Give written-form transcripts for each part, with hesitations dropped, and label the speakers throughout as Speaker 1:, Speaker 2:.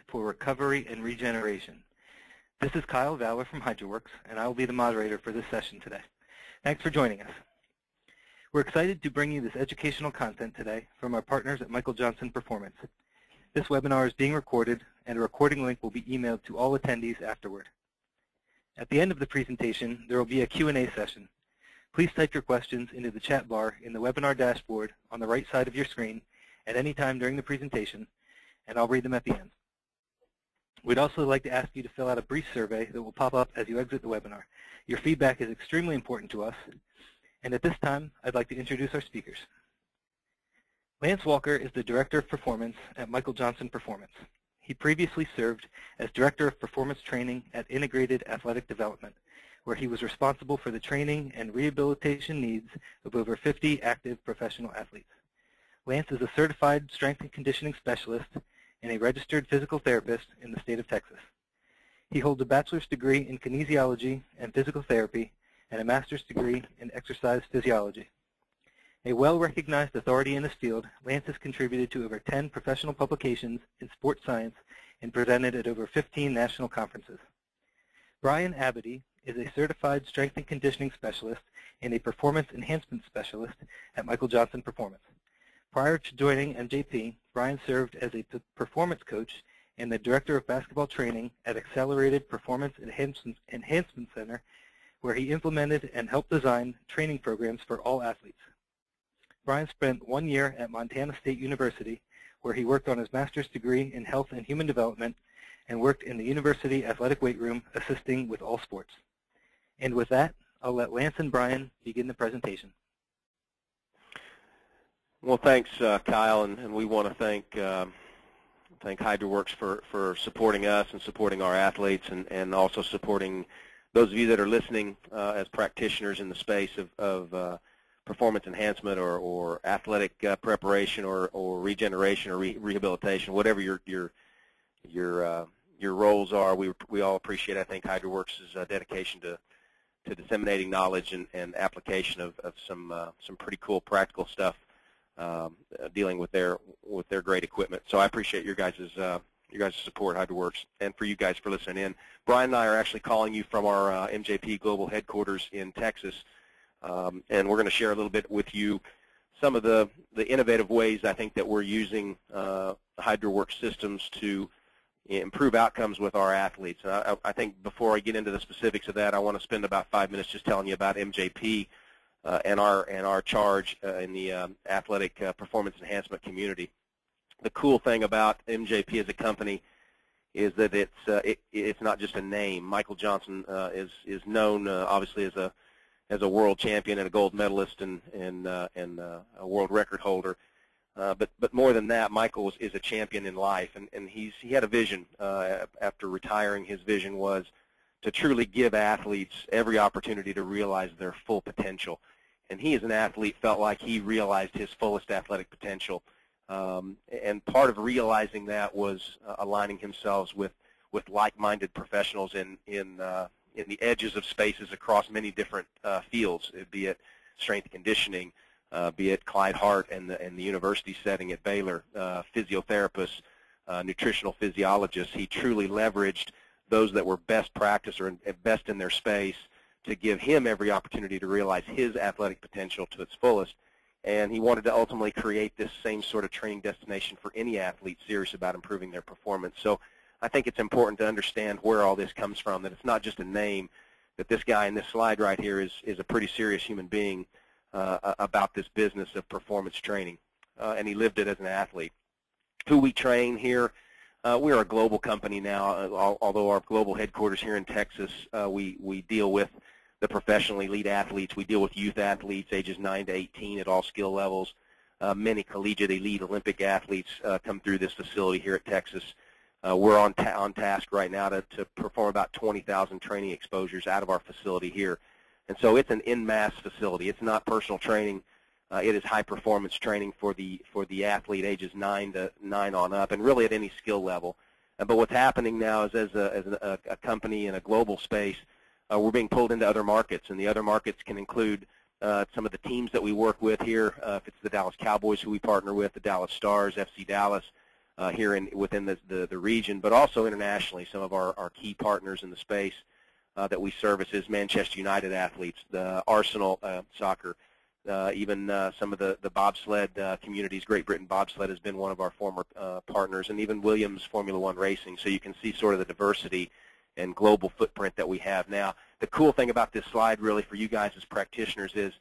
Speaker 1: for Recovery and Regeneration. This is Kyle Valor from HydroWorks, and I will be the moderator for this session today. Thanks for joining us. We're excited to bring you this educational content today from our partners at Michael Johnson Performance. This webinar is being recorded, and a recording link will be emailed to all attendees afterward. At the end of the presentation, there will be a Q&A session. Please type your questions into the chat bar in the webinar dashboard on the right side of your screen at any time during the presentation, and I'll read them at the end. We'd also like to ask you to fill out a brief survey that will pop up as you exit the webinar. Your feedback is extremely important to us, and at this time, I'd like to introduce our speakers. Lance Walker is the Director of Performance at Michael Johnson Performance. He previously served as Director of Performance Training at Integrated Athletic Development, where he was responsible for the training and rehabilitation needs of over 50 active professional athletes. Lance is a certified strength and conditioning specialist and a registered physical therapist in the state of Texas. He holds a bachelor's degree in kinesiology and physical therapy and a master's degree in exercise physiology. A well-recognized authority in this field, Lance has contributed to over 10 professional publications in sports science and presented at over 15 national conferences. Brian Abity is a certified strength and conditioning specialist and a performance enhancement specialist at Michael Johnson Performance. Prior to joining MJP, Brian served as a performance coach and the Director of Basketball Training at Accelerated Performance Enhancement Center, where he implemented and helped design training programs for all athletes. Brian spent 1 year at Montana State University, where he worked on his master's degree in health and human development and worked in the university athletic weight room assisting with all sports. And with that, I'll let Lance and Brian begin the presentation.
Speaker 2: Well, thanks, Kyle, and we want to thank HydroWorks for supporting us and supporting our athletes, and also supporting those of you that are listening as practitioners in the space of performance enhancement or athletic preparation or regeneration or rehabilitation, whatever your roles are. We all appreciate, I think, HydroWorks' dedication to disseminating knowledge and application of some pretty cool practical stuff dealing with their great equipment. So I appreciate your guys' support, HydroWorks, and for you guys for listening in. Brian and I are actually calling you from our MJP Global Headquarters in Texas. And we're going to share a little bit with you some of the innovative ways I think that we're using HydroWorks systems to improve outcomes with our athletes. And I think before I get into the specifics of that, I want to spend about 5 minutes just telling you about MJP and our charge in the athletic performance enhancement community. The cool thing about MJP as a company is that it's not just a name. Michael Johnson is known obviously as a world champion and a gold medalist and a world record holder. But more than that, Michael is a champion in life, and he had a vision after retiring. His vision was to truly give athletes every opportunity to realize their full potential. And he, as an athlete, felt like he realized his fullest athletic potential. And part of realizing that was aligning himself with like-minded professionals in the edges of spaces across many different fields, be it strength and conditioning, be it Clyde Hart and the university setting at Baylor, physiotherapists, nutritional physiologists. He truly leveraged those that were best practice or best in their space to give him every opportunity to realize his athletic potential to its fullest. And he wanted to ultimately create this same sort of training destination for any athlete serious about improving their performance. So I think it's important to understand where all this comes from, that it's not just a name, that this guy in this slide right here is a pretty serious human being about this business of performance training, and he lived it as an athlete. Who we train here, we're a global company now, although our global headquarters here in Texas, we deal with the professional elite athletes. We deal with youth athletes ages 9 to 18 at all skill levels. Many collegiate elite Olympic athletes come through this facility here at Texas. We're on task right now to perform about 20,000 training exposures out of our facility here. And so it's an en masse facility. It's not personal training. It is high-performance training for the athlete ages 9 on up, and really at any skill level. But what's happening now is as a company in a global space, we're being pulled into other markets, and the other markets can include some of the teams that we work with here. If it's the Dallas Cowboys who we partner with, the Dallas Stars, FC Dallas, here within the region, but also internationally. Some of our key partners in the space that we service is Manchester United athletes, the Arsenal soccer, even some of the bobsled communities. Great Britain Bobsled has been one of our former partners, and even Williams Formula One Racing. So you can see sort of the diversity and global footprint that we have now. The cool thing about this slide really for you guys as practitioners is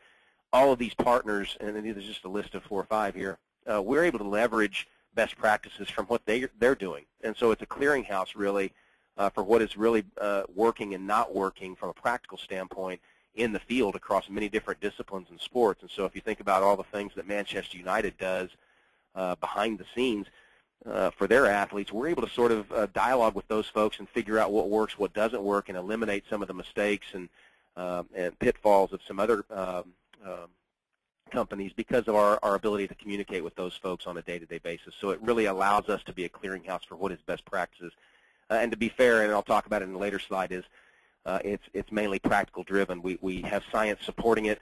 Speaker 2: all of these partners, and this is just a list of 4 or 5 here, we're able to leverage best practices from what they're doing. And so it's a clearinghouse really for what is really working and not working from a practical standpoint in the field across many different disciplines and sports. And so if you think about all the things that Manchester United does behind the scenes for their athletes, we're able to sort of dialogue with those folks and figure out what works, what doesn't work, and eliminate some of the mistakes and pitfalls of some other companies because of our ability to communicate with those folks on a day-to-day basis. So it really allows us to be a clearinghouse for what is best practices. And to be fair, and I'll talk about it in a later slide, is it's mainly practical driven. We have science supporting it,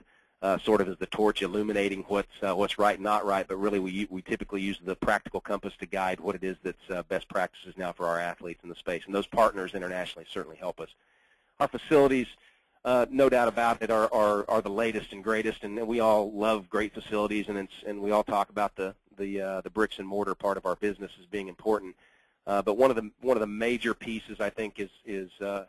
Speaker 2: sort of as the torch illuminating what's right and not right, but really we typically use the practical compass to guide what it is that's best practices now for our athletes in the space. And those partners internationally certainly help us. Our facilities, no doubt about it, are the latest and greatest, and we all love great facilities, and we all talk about the bricks and mortar part of our business as being important. But one of the major pieces I think is the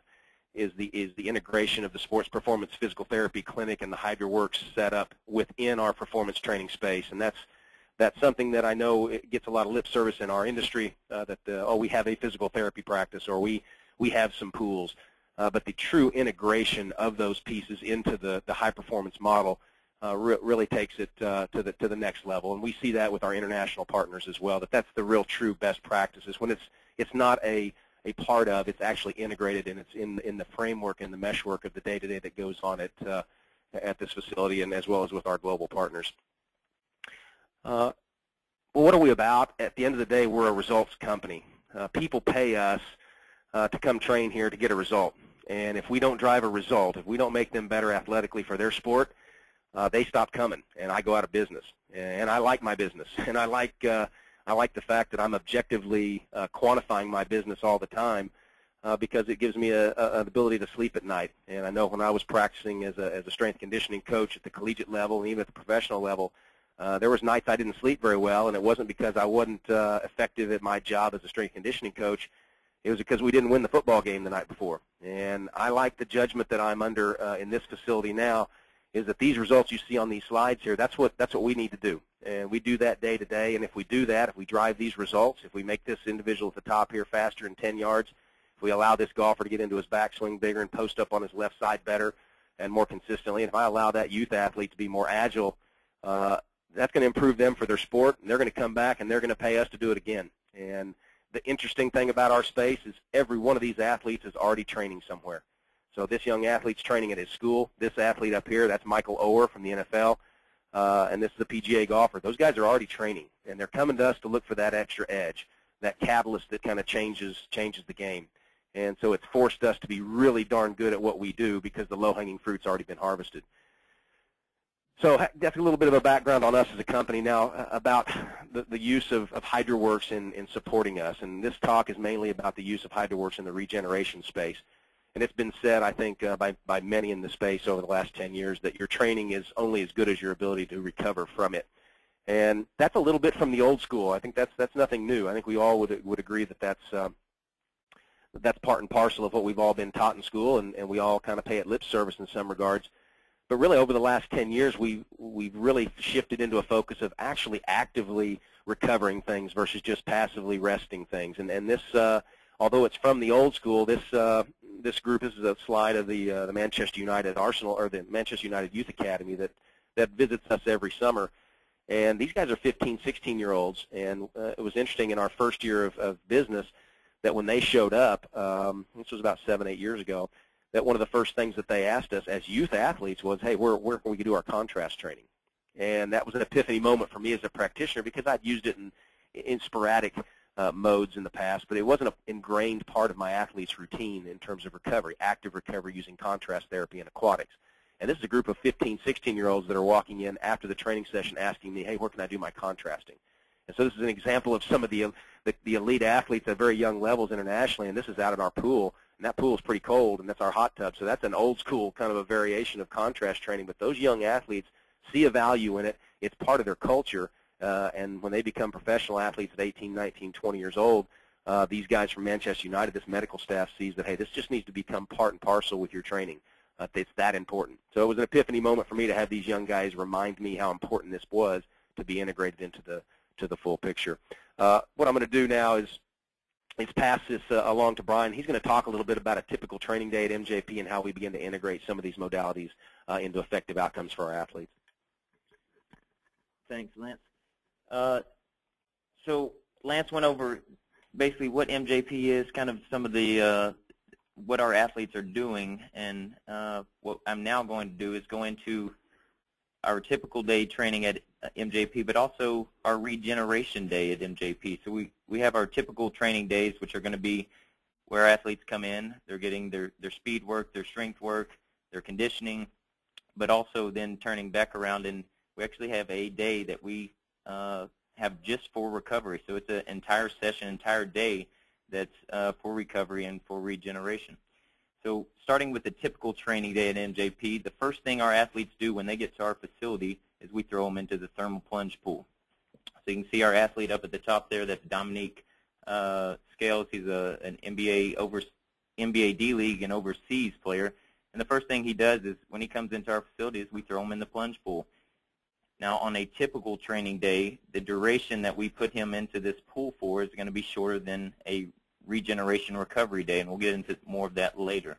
Speaker 2: integration of the Sports Performance Physical Therapy Clinic and the HydroWorks setup within our performance training space, and that's something that I know it gets a lot of lip service in our industry. We have a physical therapy practice, or we have some pools. But the true integration of those pieces into the high performance model really takes it to the next level, and we see that with our international partners as well. That's the real true best practices when it's not a part of, it's actually integrated, and it's in the framework and the meshwork of the day-to-day that goes on at this facility, and as well as with our global partners. Well, what are we about? At the end of the day, we're a results company. People pay us to come train here to get a result. And if we don't drive a result, if we don't make them better athletically for their sport, they stop coming, and I go out of business. And I like my business, and I like the fact that I'm objectively quantifying my business all the time because it gives me an ability to sleep at night. And I know when I was practicing as a strength conditioning coach at the collegiate level and even at the professional level, there was nights I didn't sleep very well, and it wasn't because I wasn't effective at my job as a strength conditioning coach. It was because we didn't win the football game the night before. And I like the judgment that I'm under in this facility now is that these results you see on these slides here, that's what we need to do. And we do that day to day. And if we do that, if we drive these results, if we make this individual at the top here faster in 10 yards, if we allow this golfer to get into his backswing bigger and post up on his left side better and more consistently, and if I allow that youth athlete to be more agile, that's going to improve them for their sport, and they're going to come back and they're going to pay us to do it again. And the interesting thing about our space is every one of these athletes is already training somewhere. So this young athlete's training at his school. This athlete up here, that's Michael Oher from the NFL, and this is a PGA golfer. Those guys are already training, and they're coming to us to look for that extra edge, that catalyst that kind of changes the game. And so it's forced us to be really darn good at what we do because the low-hanging fruit's already been harvested. So that's a little bit of a background on us as a company now about the use of HydroWorks in supporting us. And this talk is mainly about the use of HydroWorks in the regeneration space. And it's been said, I think, by many in the space over the last 10 years that your training is only as good as your ability to recover from it. And that's a little bit from the old school. I think that's nothing new. I think we all would agree that that's part and parcel of what we've all been taught in school, and we all kind of pay it lip service in some regards. But really, over the last 10 years, we've really shifted into a focus of actually actively recovering things versus just passively resting things. And this, although it's from the old school, this group, this is a slide of the Manchester United Arsenal, or the Manchester United Youth Academy that visits us every summer. And these guys are 15, 16-year-olds. And it was interesting in our first year of business that when they showed up, this was about 7, 8 years ago, that one of the first things that they asked us as youth athletes was, hey, where can we do our contrast training? And that was an epiphany moment for me as a practitioner because I'd used it in sporadic modes in the past, but it wasn't an ingrained part of my athlete's routine in terms of recovery, active recovery using contrast therapy and aquatics. And this is a group of 15, 16-year-olds that are walking in after the training session asking me, hey, where can I do my contrasting? And so this is an example of some of the elite athletes at very young levels internationally, and this is out at our pool, and that pool is pretty cold, and that's our hot tub. So that's an old school kind of a variation of contrast training, but those young athletes see a value in it. It's part of their culture, and when they become professional athletes at 18, 19, 20 years old, these guys from Manchester United, this medical staff sees that, hey, this just needs to become part and parcel with your training. It's that important. So it was an epiphany moment for me to have these young guys remind me how important this was to be integrated into the full picture. What I'm going to do now is pass this along to Brian. He's going to talk a little bit about a typical training day at MJP and how we begin to integrate some of these modalities into effective outcomes for our athletes.
Speaker 3: Thanks, Lance. So Lance went over basically what MJP is, kind of some of the what our athletes are doing, and what I'm now going to do is go into our typical day training at MJP, but also our regeneration day at MJP. So we have our typical training days, which are going to be where athletes come in. They're getting their speed work, their strength work, their conditioning, but also then turning back around, and we actually have a day that we have just for recovery. So it's an entire session, entire day that's for recovery and for regeneration. So starting with the typical training day at MJP, the first thing our athletes do when they get to our facility is we throw them into the thermal plunge pool. So you can see our athlete up at the top there, that's Dominique Scales. He's an NBA D-League and overseas player. And the first thing he does is when he comes into our facility is we throw him in the plunge pool. Now, on a typical training day, the duration that we put him into this pool for is going to be shorter than a regeneration recovery day, and we'll get into more of that later.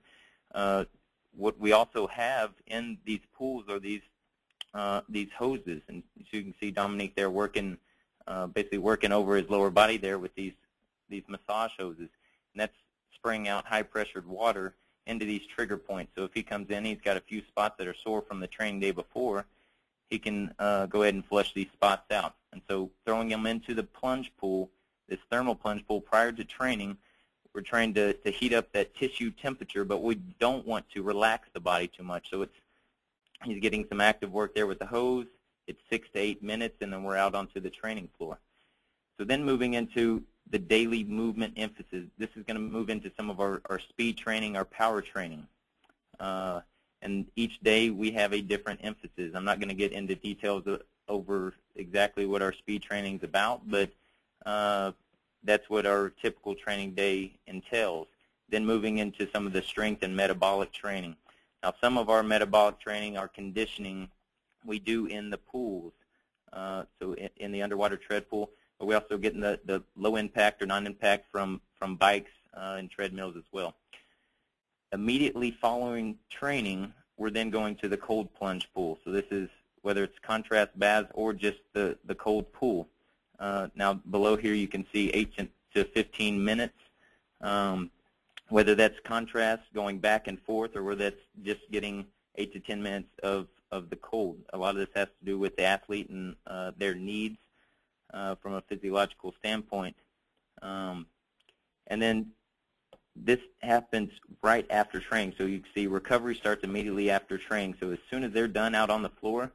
Speaker 3: What we also have in these pools are these hoses, and so you can see Dominique there working, basically working over his lower body there with these massage hoses, and that's spraying out high-pressured water into these trigger points. So if he comes in, he's got a few spots that are sore from the training day before, he can go ahead and flush these spots out. And so throwing him into the plunge pool, this thermal plunge pool prior to training, we're trying to heat up that tissue temperature, but we don't want to relax the body too much. So he's getting some active work there with the hose. It's 6 to 8 minutes, and then we're out onto the training floor. So then moving into the daily movement emphasis, this is going to move into some of our speed training, our power training. And each day we have a different emphasis. I'm not going to get into details over exactly what our speed training is about, but that's what our typical training day entails. Then moving into some of the strength and metabolic training. Now, some of our metabolic training, our conditioning, we do in the pools, so in the underwater tread pool, but we also get in the low impact or non-impact from bikes and treadmills as well. Immediately following training, we're then going to the cold plunge pool. So this is whether it's contrast baths or just the cold pool. Now below here you can see 8 to 15 minutes, whether that's contrast going back and forth or whether that's just getting 8 to 10 minutes of the cold. A lot of this has to do with the athlete and their needs from a physiological standpoint. And then this happens right after training. So you can see recovery starts immediately after training. So as soon as they're done out on the floor,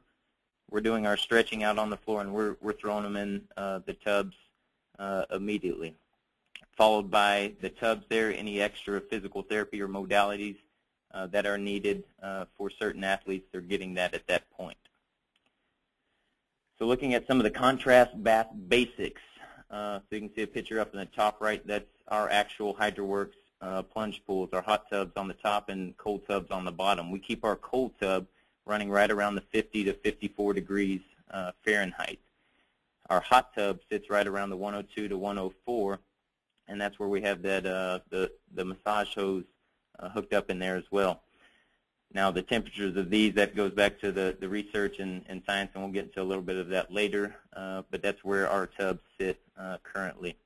Speaker 3: we're doing our stretching out on the floor, and we're throwing them in the tubs immediately. Followed by the tubs there, any extra physical therapy or modalities that are needed for certain athletes, they're getting that at that point. So looking at some of the contrast bath basics, so you can see a picture up in the top right, that's our actual HydroWorks plunge pools, our hot tubs on the top and cold tubs on the bottom. We keep our cold tub running right around the 50 to 54 degrees Fahrenheit. Our hot tub sits right around the 102 to 104, and that's where we have that the massage hose hooked up in there as well. Now the temperatures of these, that goes back to the research and science, and we'll get into a little bit of that later, but that's where our tubs sit currently.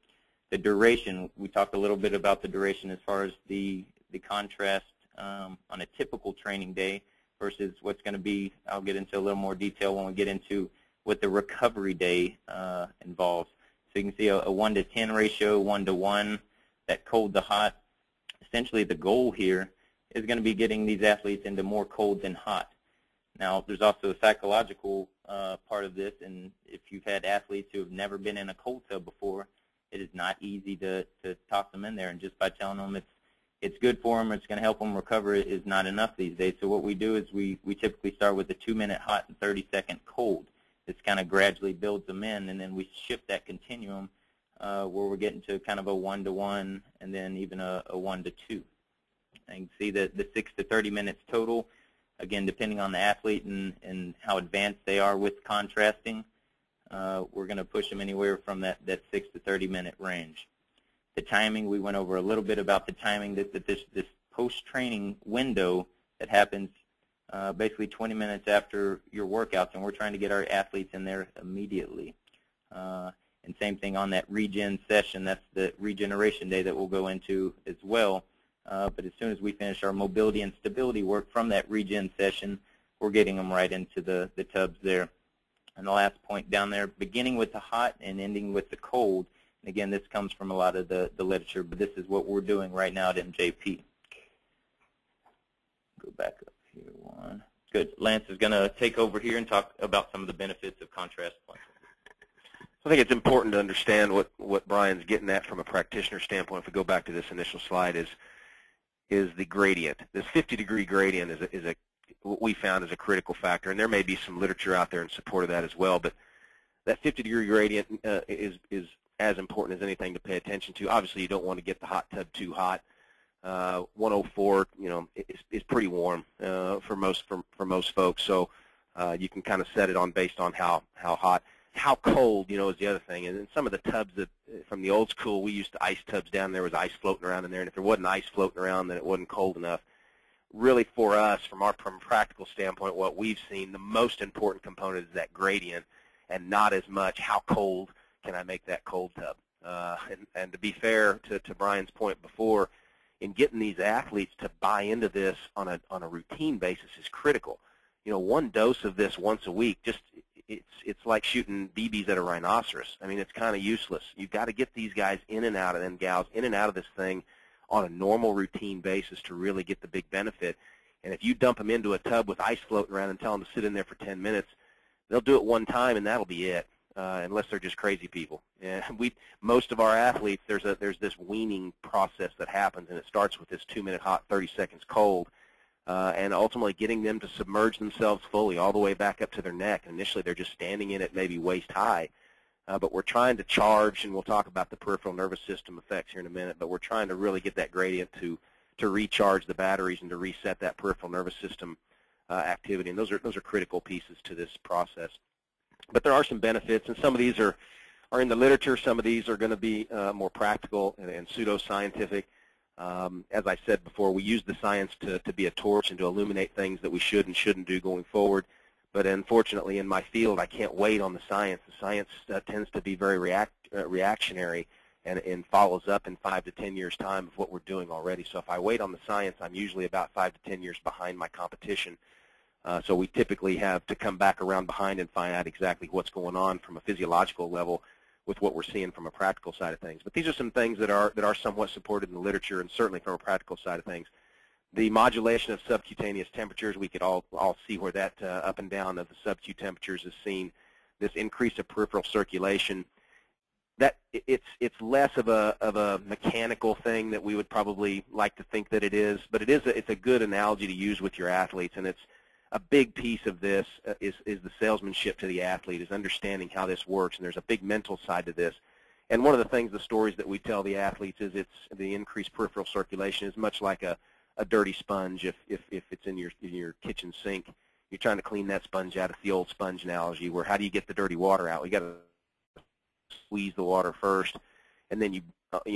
Speaker 3: The duration, we talked a little bit about the duration as far as the contrast on a typical training day versus what's going to be, I'll get into a little more detail when we get into what the recovery day involves. So you can see a 1 to 10 ratio, 1 to 1, that cold to hot. Essentially the goal here is going to be getting these athletes into more cold than hot. Now, there's also a psychological part of this, and if you've had athletes who have never been in a cold tub before, it is not easy to toss them in there, and just by telling them it's good for them, it's going to help them recover is not enough these days. So what we do is we typically start with a 2-minute hot and 30-second cold. This kind of gradually builds them in, and then we shift that continuum where we're getting to kind of a 1-to-1 and then even a 1-to-2. And you can see that the 6 to 30 minutes total, again, depending on the athlete and how advanced they are with contrasting, we're going to push them anywhere from that 6 to 30-minute range. The timing, we went over a little bit about the timing, that this post-training window that happens basically 20 minutes after your workouts, and we're trying to get our athletes in there immediately. And same thing on that regen session, that's the regeneration day that we'll go into as well. But as soon as we finish our mobility and stability work from that regen session, we're getting them right into the tubs there. And the last point down there, beginning with the hot and ending with the cold. And again, this comes from a lot of the literature, but this is what we're doing right now at MJP. Go back up here one. Good. Lance is going to take over here and talk about some of the benefits of contrast plunge.
Speaker 2: I think it's important to understand what Brian's getting at from a practitioner standpoint. If we go back to this initial slide, is the gradient. This 50-degree gradient is what we found is a critical factor, and there may be some literature out there in support of that as well. But that 50-degree gradient is as important as anything to pay attention to. Obviously, you don't want to get the hot tub too hot. 104, is pretty warm for most folks. So you can kind of set it on based on how hot. How cold, is the other thing. And then some of the tubs that from the old school, we used to ice tubs down. There was ice floating around in there, and if there wasn't ice floating around, then it wasn't cold enough. Really, for us, from a practical standpoint, what we've seen, the most important component is that gradient, and not as much how cold can I make that cold tub. And to be fair to Brian's point before, in getting these athletes to buy into this on a routine basis is critical. One dose of this once a week, it's like shooting BBs at a rhinoceros. I mean, it's kind of useless. You've got to get these guys in and out of them gals, in and out of this thing on a normal routine basis to really get the big benefit. And if you dump them into a tub with ice floating around and tell them to sit in there for 10 minutes, they'll do it one time and that'll be it, unless they're just crazy people. And most of our athletes, there's this weaning process that happens, and it starts with this 2-minute hot, 30 seconds cold. And ultimately getting them to submerge themselves fully all the way back up to their neck. Initially, they're just standing in it maybe waist high. But we're trying to charge, and we'll talk about the peripheral nervous system effects here in a minute, but we're trying to really get that gradient to recharge the batteries and to reset that peripheral nervous system activity. And those are critical pieces to this process. But there are some benefits, and some of these are in the literature. Some of these are going to be more practical and pseudoscientific. As I said before, we use the science to be a torch and to illuminate things that we should and shouldn't do going forward. But unfortunately, in my field, I can't wait on the science. The science tends to be very reactionary and follows up in 5 to 10 years' time of what we're doing already. So if I wait on the science, I'm usually about 5 to 10 years behind my competition. So we typically have to come back around behind and find out exactly what's going on from a physiological level with what we're seeing from a practical side of things. But these are some things that are somewhat supported in the literature, and certainly from a practical side of things. The modulation of subcutaneous temperatures, we could all see where that up and down of the sub-Q temperatures is seen. This increase of peripheral circulation, that it's less of a mechanical thing that we would probably like to think that it is, but it's a good analogy to use with your athletes, and it's a big piece of this is the salesmanship to the athlete, is understanding how this works, and there's a big mental side to this. And one of the things, the stories that we tell the athletes is it's the increased peripheral circulation is much like a dirty sponge. If it's in your kitchen sink, you're trying to clean that sponge out. It's the old sponge analogy, where how do you get the dirty water out? You got to squeeze the water first, and then you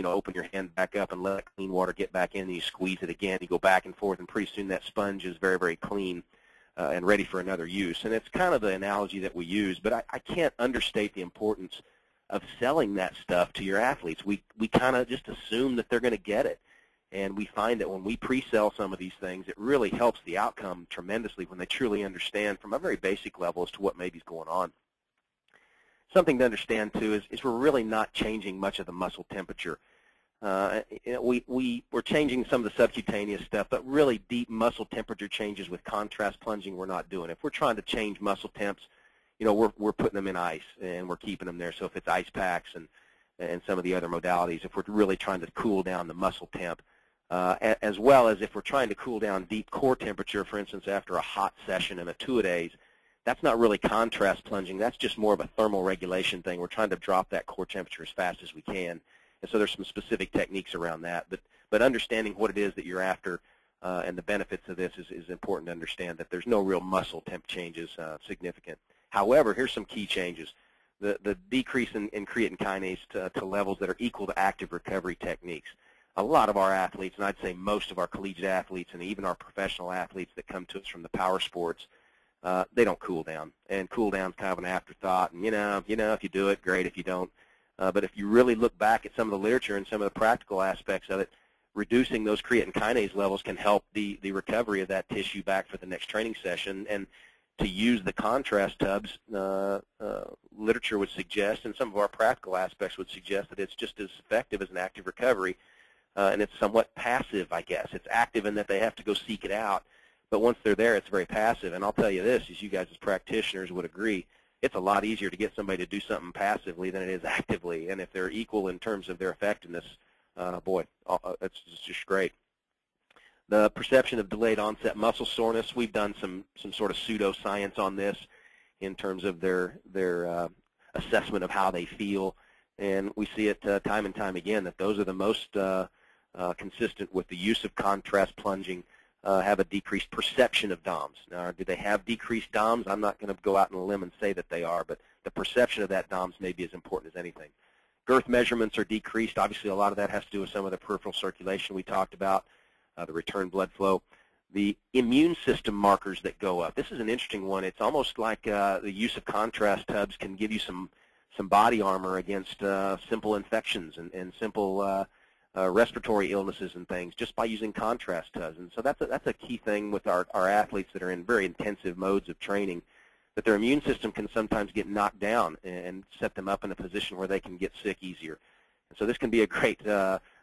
Speaker 2: open your hand back up and let clean water get back in, and you squeeze it again. You go back and forth, and pretty soon that sponge is very, very clean and ready for another use. And it's kind of the analogy that we use, but I can't understate the importance of selling that stuff to your athletes. We kind of just assume that they're going to get it. And we find that when we pre-sell some of these things, it really helps the outcome tremendously when they truly understand from a very basic level as to what maybe is going on. Something to understand, too, is we're really not changing much of the muscle temperature. we're changing some of the subcutaneous stuff, but really deep muscle temperature changes with contrast plunging we're not doing. If we're trying to change muscle temps, we're putting them in ice and we're keeping them there. So if it's ice packs and some of the other modalities, if we're really trying to cool down the muscle temp, as well as if we're trying to cool down deep core temperature, for instance, after a hot session and a two-a-days, that's not really contrast plunging. That's just more of a thermal regulation thing. We're trying to drop that core temperature as fast as we can. And so there's some specific techniques around that. But understanding what it is that you're after and the benefits of this is important to understand that there's no real muscle temp changes significant. However, here's some key changes. The decrease in creatine kinase to levels that are equal to active recovery techniques. A lot of our athletes, and I'd say most of our collegiate athletes and even our professional athletes that come to us from the power sports, they don't cool down. And cool down's kind of an afterthought. And if you do it, great. If you don't. But if you really look back at some of the literature and some of the practical aspects of it, reducing those creatine kinase levels can help the recovery of that tissue back for the next training session. And to use the contrast tubs, literature would suggest, and some of our practical aspects would suggest that it's just as effective as an active recovery, and it's somewhat passive, I guess. It's active in that they have to go seek it out, but once they're there, it's very passive. And I'll tell you this, as you guys as practitioners would agree, it's a lot easier to get somebody to do something passively than it is actively, and if they're equal in terms of their effectiveness, boy, it's just great. The perception of delayed onset muscle soreness, we've done some sort of pseudoscience on this in terms of their assessment of how they feel, and we see it time and time again that those are the most consistent with the use of contrast plunging, have a decreased perception of DOMS. Now, do they have decreased DOMS? I'm not going to go out on a limb and say that they are, but the perception of that DOMS may be as important as anything. Girth measurements are decreased. Obviously, a lot of that has to do with some of the peripheral circulation we talked about, the return blood flow. The immune system markers that go up. This is an interesting one. It's almost like the use of contrast tubs can give you some body armor against simple infections and simple respiratory illnesses and things just by using contrast tubs. And so that's a key thing with our athletes that are in very intensive modes of training, that their immune system can sometimes get knocked down and set them up in a position where they can get sick easier. And so this can be a great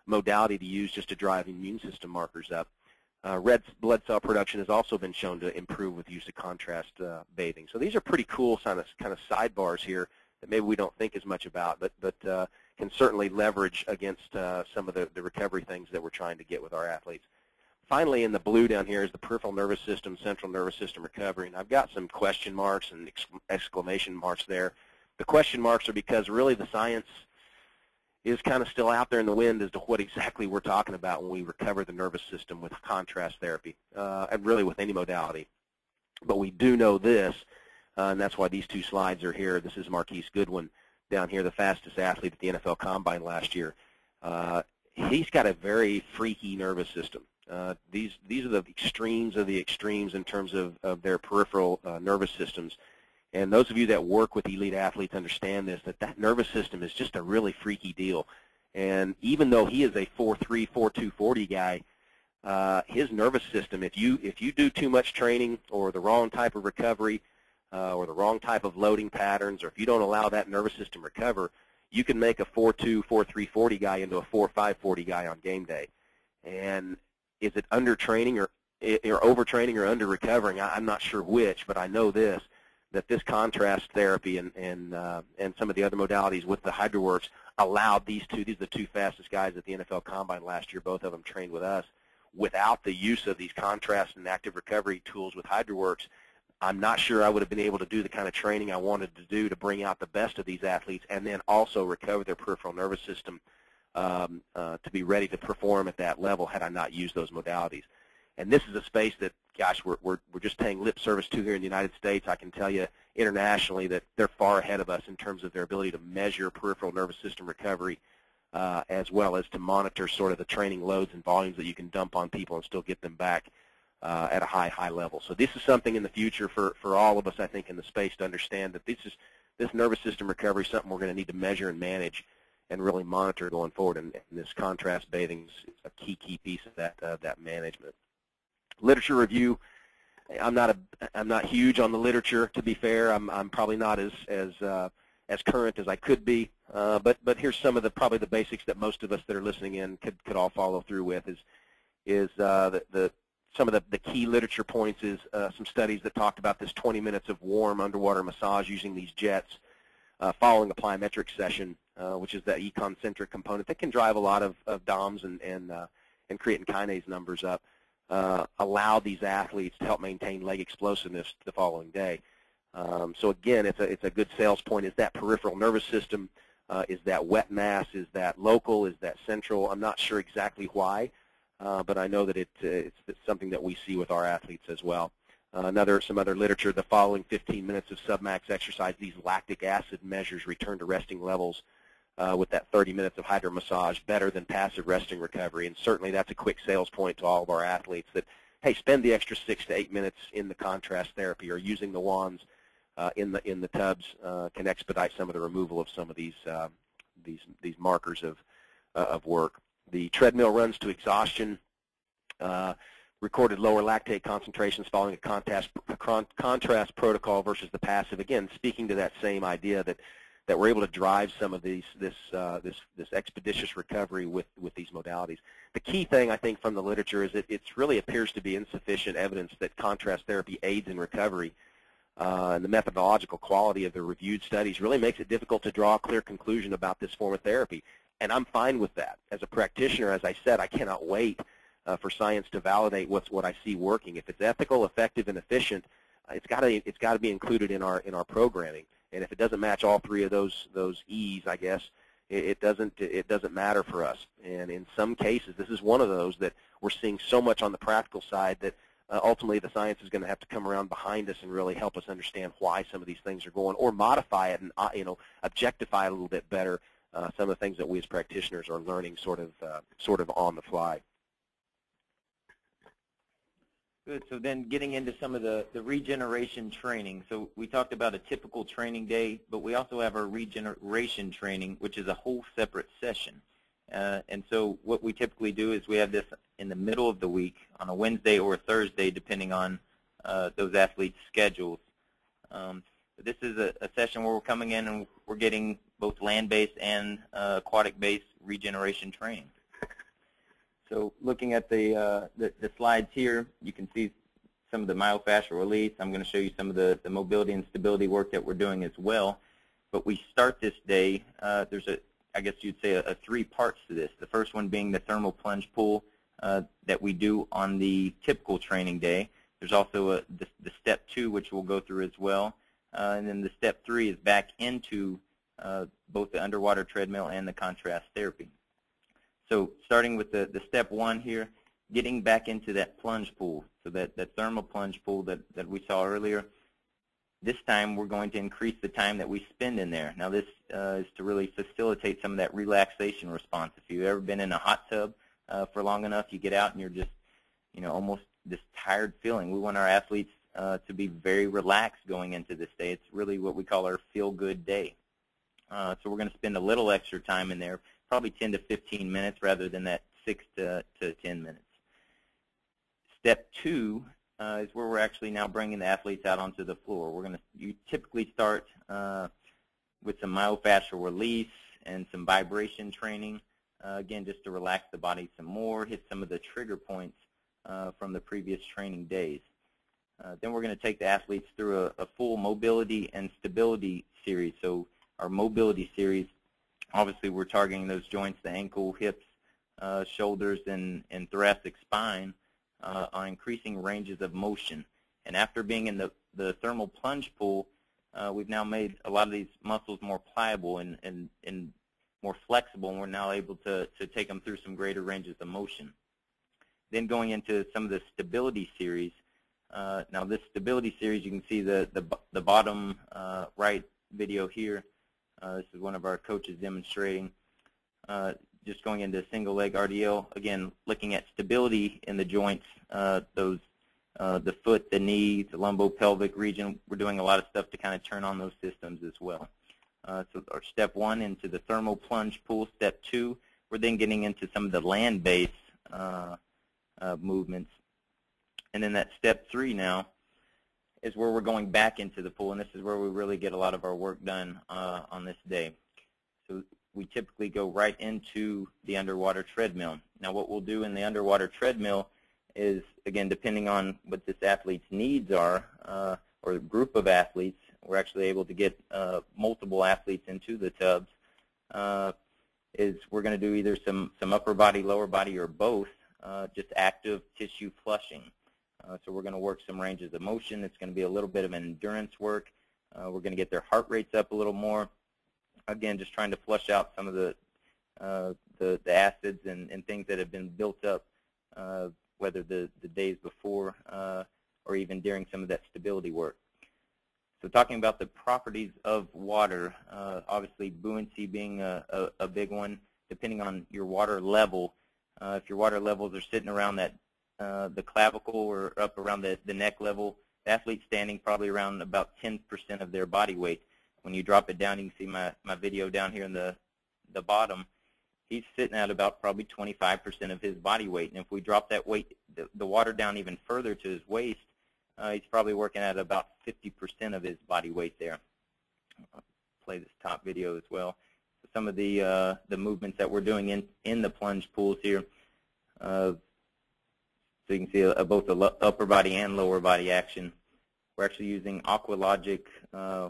Speaker 2: modality to use just to drive immune system markers up. Red blood cell production has also been shown to improve with use of contrast bathing. So these are pretty cool kind of sidebars here that maybe we don't think as much about, but can certainly leverage against some of the recovery things that we're trying to get with our athletes. Finally, in the blue down here is the peripheral nervous system, central nervous system recovery, and I've got some question marks and exclamation marks there. The question marks are because really the science is kind of still out there in the wind as to what exactly we're talking about when we recover the nervous system with contrast therapy, and really with any modality. But we do know this, and that's why these two slides are here. This is Marquise Goodwin down here, the fastest athlete at the NFL Combine last year. He's got a very freaky nervous system. These are the extremes of the extremes in terms of their peripheral nervous systems. And those of you that work with elite athletes understand this, that nervous system is just a really freaky deal. And even though he is a 4.3, 4.2 40 guy, his nervous system, if you do too much training or the wrong type of recovery or the wrong type of loading patterns, or if you don't allow that nervous system recover, you can make a 4.2, 4.3 40 guy into a 4.5 40 guy on game day. And is it under-training or overtraining or under-recovering? I'm not sure which, but I know this, that this contrast therapy and some of the other modalities with the HydroWorks allowed these are the two fastest guys at the NFL Combine last year. Both of them trained with us. Without the use of these contrast and active recovery tools with HydroWorks, I'm not sure I would have been able to do the kind of training I wanted to do to bring out the best of these athletes and then also recover their peripheral nervous system to be ready to perform at that level had I not used those modalities. And this is a space that, gosh, we're just paying lip service to here in the United States. I can tell you internationally that they're far ahead of us in terms of their ability to measure peripheral nervous system recovery as well as to monitor sort of the training loads and volumes that you can dump on people and still get them back at a high level. So this is something in the future for all of us, I think, in the space to understand that this nervous system recovery is something we're going to need to measure and manage and really monitor going forward. And this contrast bathing is a key piece of that management. Literature review. I'm not huge on the literature, to be fair. I'm probably not as current as I could be. but here's some of the probably the basics that most of us that are listening in could all follow through with is some of the key literature points is some studies that talked about this 20 minutes of warm underwater massage using these jets following a plyometric session, which is that econ-centric component that can drive a lot of DOMs and creatine kinase numbers up, allow these athletes to help maintain leg explosiveness the following day. So again, it's a good sales point. Is that peripheral nervous system? Is that wet mass? Is that local? Is that central? I'm not sure exactly why, but I know that it's something that we see with our athletes as well. Some other literature, the following 15 minutes of submax exercise, these lactic acid measures return to resting levels with that 30 minutes of hydromassage better than passive resting recovery. And certainly that's a quick sales point to all of our athletes that, hey, spend the extra 6 to 8 minutes in the contrast therapy or using the wands in the tubs can expedite some of the removal of some of these markers of work. The treadmill runs to exhaustion recorded lower lactate concentrations following a contrast protocol versus the passive. Again, speaking to that same idea that we're able to drive some of this expeditious recovery with these modalities. The key thing I think from the literature is that it really appears to be insufficient evidence that contrast therapy aids in recovery. And the methodological quality of the reviewed studies really makes it difficult to draw a clear conclusion about this form of therapy. And I'm fine with that. As a practitioner, as I said, I cannot wait for science to validate what I see working. If it's ethical, effective, and efficient, it's got to be included in our programming. And if it doesn't match all three of those E's, I guess it doesn't matter for us. And in some cases, this is one of those that we're seeing so much on the practical side that ultimately the science is going to have to come around behind us and really help us understand why some of these things are going, or modify it and objectify it a little bit better. Some of the things that we as practitioners are learning sort of on the fly.
Speaker 3: Good. So then getting into some of the regeneration training. So we talked about a typical training day, but we also have our regeneration training, which is a whole separate session. And so what we typically do is we have this in the middle of the week on a Wednesday or a Thursday, depending on those athletes' schedules. This is a session where we're coming in and we're getting both land-based and aquatic-based regeneration training. So looking at the slides here, you can see some of the myofascial release. I'm going to show you some of the mobility and stability work that we're doing as well. But we start this day, there's I guess you'd say a 3 parts to this. The first one being the thermal plunge pool that we do on the typical training day. There's also the step 2, which we'll go through as well. And then the step 3 is back into both the underwater treadmill and the contrast therapy. So starting with the step 1 here, getting back into that plunge pool. So that thermal plunge pool that we saw earlier. This time we're going to increase the time that we spend in there. Now this is to really facilitate some of that relaxation response. If you've ever been in a hot tub for long enough, you get out and you're just, almost this tired feeling. We want our athletes to be very relaxed going into this day. It's really what we call our feel-good day. So we're going to spend a little extra time in there, probably 10 to 15 minutes rather than that 6 to 10 minutes. Step 2 is where we're actually now bringing the athletes out onto the floor. You typically start with some myofascial release and some vibration training, again, just to relax the body some more, hit some of the trigger points from the previous training days. Then we're going to take the athletes through a full mobility and stability series. So our mobility series, obviously we're targeting those joints, the ankle, hips, shoulders, and thoracic spine on increasing ranges of motion. And after being in the thermal plunge pool, we've now made a lot of these muscles more pliable and more flexible, and we're now able to take them through some greater ranges of motion. Then going into some of the stability series. Now this stability series, you can see the bottom right video here. This is one of our coaches demonstrating. Just going into single leg RDL, again, looking at stability in the joints, the foot, the knee, the lumbopelvic region. We're doing a lot of stuff to kind of turn on those systems as well. So our step 1 into the thermal plunge pool. Step 2, we're then getting into some of the land-based movements. And then that step 3 now is where we're going back into the pool, and this is where we really get a lot of our work done on this day. So we typically go right into the underwater treadmill. Now what we'll do in the underwater treadmill is, again, depending on what this athlete's needs are, or the group of athletes, we're actually able to get multiple athletes into the tubs, is we're going to do either some upper body, lower body, or both, just active tissue flushing. So we're going to work some ranges of motion. It's going to be a little bit of endurance work. We're going to get their heart rates up a little more. Again, just trying to flush out some of the acids and things that have been built up, whether the days before or even during some of that stability work. So talking about the properties of water, obviously buoyancy being a big one, depending on your water level. If your water levels are sitting around that the clavicle or up around the neck level, the athlete's standing probably around about 10% of their body weight. When you drop it down, you can see my video down here in the bottom. He's sitting at about probably 25% of his body weight. And if we drop that weight, the water down even further to his waist, he's probably working at about 50% of his body weight there. I'll play this top video as well. So some of the movements that we're doing in the plunge pools here. So you can see both the upper body and lower body action. We're actually using Aqualogic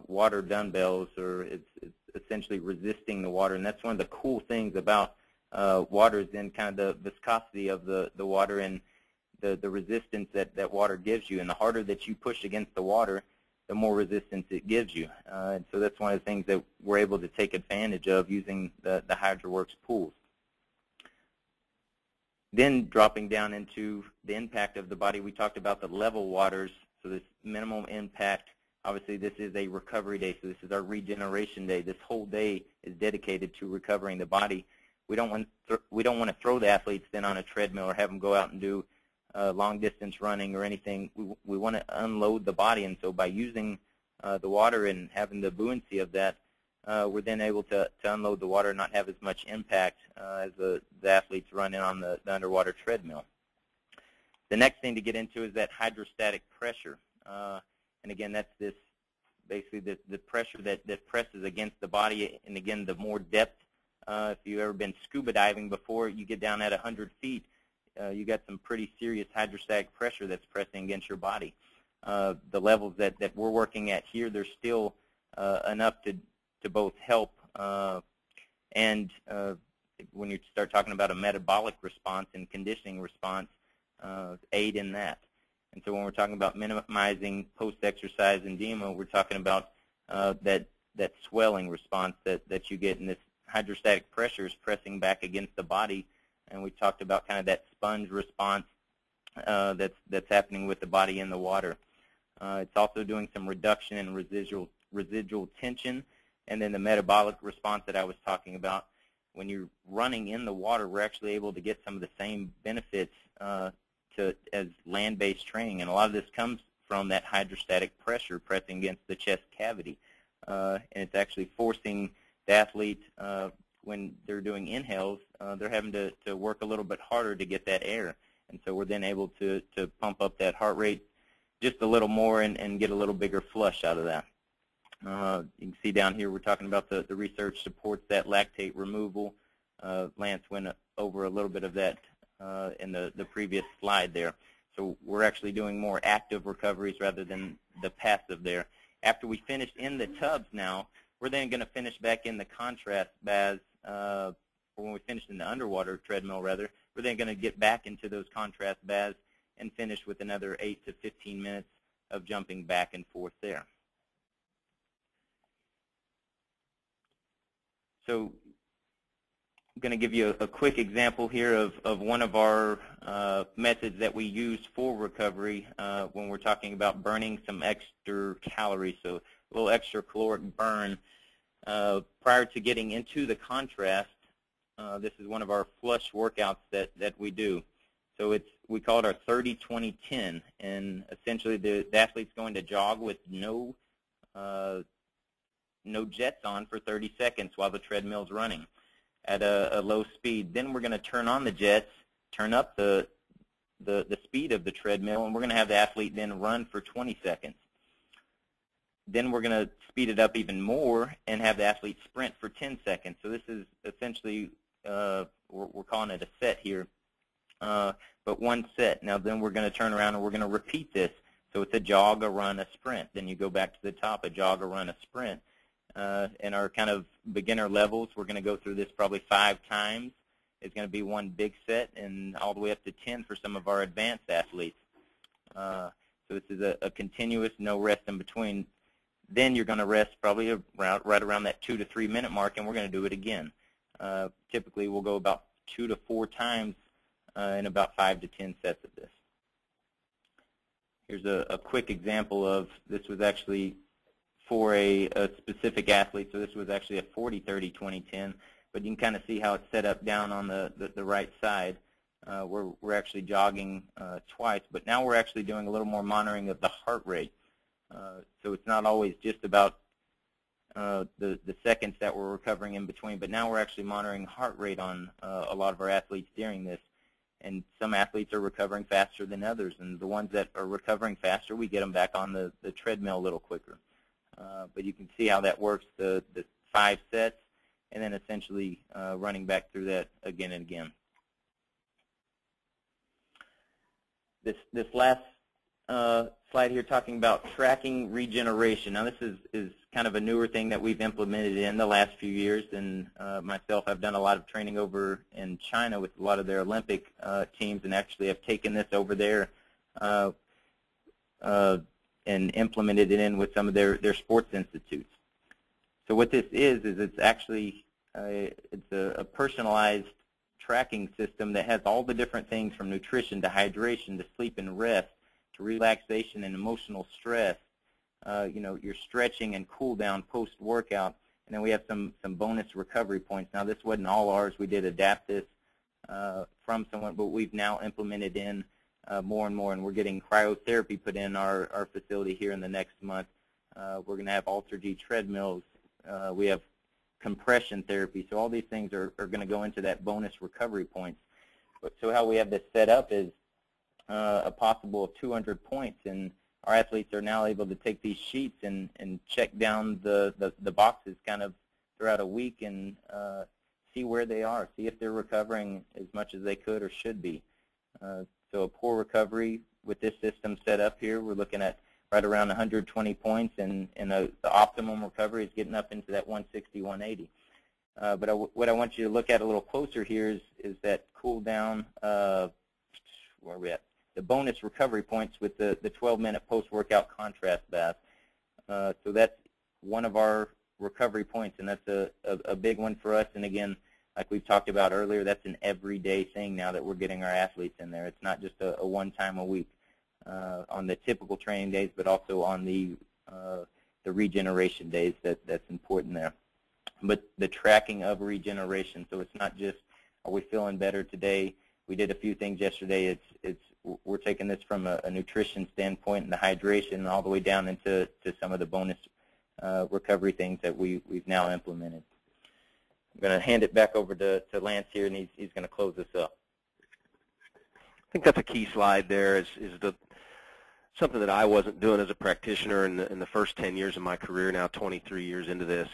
Speaker 3: water dumbbells, or it's essentially resisting the water. And that's one of the cool things about water, is then kind of the viscosity of the water and the resistance that water gives you. And the harder that you push against the water, the more resistance it gives you. And so that's one of the things that we're able to take advantage of using the HydroWorks pools. Then dropping down into the impact of the body, we talked about the level waters. So this minimum impact, obviously this is a recovery day, so this is our regeneration day. This whole day is dedicated to recovering the body. We don't want to throw the athletes then on a treadmill or have them go out and do long distance running or anything. We want to unload the body, and so by using the water and having the buoyancy of that, we're then able to unload the water and not have as much impact as the athletes running on the underwater treadmill. The next thing to get into is that hydrostatic pressure. And again, that's this basically the pressure that presses against the body. And again, the more depth, if you've ever been scuba diving before, you get down at 100 feet, you got some pretty serious hydrostatic pressure that's pressing against your body. The levels that we're working at here, they're still enough to both help and when you start talking about a metabolic response and conditioning response, aid in that. And so when we're talking about minimizing post-exercise edema, we're talking about that swelling response that you get, and this hydrostatic pressure is pressing back against the body. And we talked about kind of that sponge response that's happening with the body in the water. It's also doing some reduction in residual tension, and then the metabolic response that I was talking about. When you're running in the water, we're actually able to get some of the same benefits as land-based training, and a lot of this comes from that hydrostatic pressure pressing against the chest cavity, and it's actually forcing the athlete when they're doing inhales, they're having to work a little bit harder to get that air, and so we're then able to pump up that heart rate just a little more and get a little bigger flush out of that. You can see down here we're talking about the research supports that lactate removal. Lance went over a little bit of that in the previous slide there. So we're actually doing more active recoveries rather than the passive there. After we finish in the tubs now, we're then going to finish back in the contrast baths, or when we finish in the underwater treadmill rather, we're then going to get back into those contrast baths and finish with another 8 to 15 minutes of jumping back and forth there. So I'm going to give you a quick example here of one of our methods that we use for recovery when we're talking about burning some extra calories, so a little extra caloric burn. Prior to getting into the contrast, this is one of our flush workouts that we do. So we call it our 30-20-10, and essentially the athlete's going to jog with no jets on for 30 seconds while the treadmill's running at a low speed. Then we're going to turn on the jets, turn up the speed of the treadmill, and we're going to have the athlete then run for 20 seconds. then we're going to speed it up even more and have the athlete sprint for 10 seconds. So this is essentially, we're calling it a set here, but one set. Now then we're going to turn around and we're going to repeat this. So it's a jog, a run, a sprint. Then you go back to the top, a jog, a run, a sprint. In our kind of beginner levels, we're going to go through this probably 5 times. It's going to be one big set, and all the way up to 10 for some of our advanced athletes. So this is a continuous, no rest in between. Then you're going to rest probably right around that 2 to 3 minute mark, and we're going to do it again. Typically, we'll go about 2 to 4 times in about 5 to 10 sets of this. Here's a quick example of, this was actually for a specific athlete, so this was actually a 40-30-20-10, but you can kind of see how it's set up down on the right side. We're actually jogging twice, but now we're actually doing a little more monitoring of the heart rate. So it's not always just about the seconds that we're recovering in between, but now we're actually monitoring heart rate on a lot of our athletes during this. And some athletes are recovering faster than others, and the ones that are recovering faster, we get them back on the treadmill a little quicker. But you can see how that works, the 5 sets, and then essentially running back through that again and again. This last slide here talking about tracking regeneration. Now this is kind of a newer thing that we've implemented in the last few years, and myself, I've done a lot of training over in China with a lot of their Olympic teams, and actually have taken this over there and implemented it in with some of their sports institutes. So what this is it's actually it's a personalized tracking system that has all the different things from nutrition to hydration to sleep and rest to relaxation and emotional stress, your stretching and cool down post-workout, and then we have some bonus recovery points. Now this wasn't all ours. We did adapt this from someone, but we've now implemented in more and more, and we're getting cryotherapy put in our facility here in the next month. We're going to have AlterG treadmills. We have compression therapy. So all these things are going to go into that bonus recovery points. So how we have this set up is a possible of 200 points, and our athletes are now able to take these sheets and check down the boxes kind of throughout a week and see where they are, see if they're recovering as much as they could or should be. So a poor recovery with this system set up here, we're looking at right around 120 points, and the optimum recovery is getting up into that 160, 180. But what I want you to look at a little closer here is that cool down, where are we at? The bonus recovery points with the 12-minute post-workout contrast bath. So that's one of our recovery points, and that's a big one for us. And again, like we've talked about earlier, that's an everyday thing now that we're getting our athletes in there. It's not just a one time a week on the typical training days, but also on the regeneration days. That's important there. But the tracking of regeneration, so it's not just are we feeling better today. We did a few things yesterday. We're taking this from a nutrition standpoint and the hydration, and all the way down into some of the bonus recovery things that we've now implemented. I'm going to hand it back over to Lance here, and he's going to close this up.
Speaker 2: I think that's a key slide there. Is something that I wasn't doing as a practitioner in the first 10 years of my career. Now 23 years into this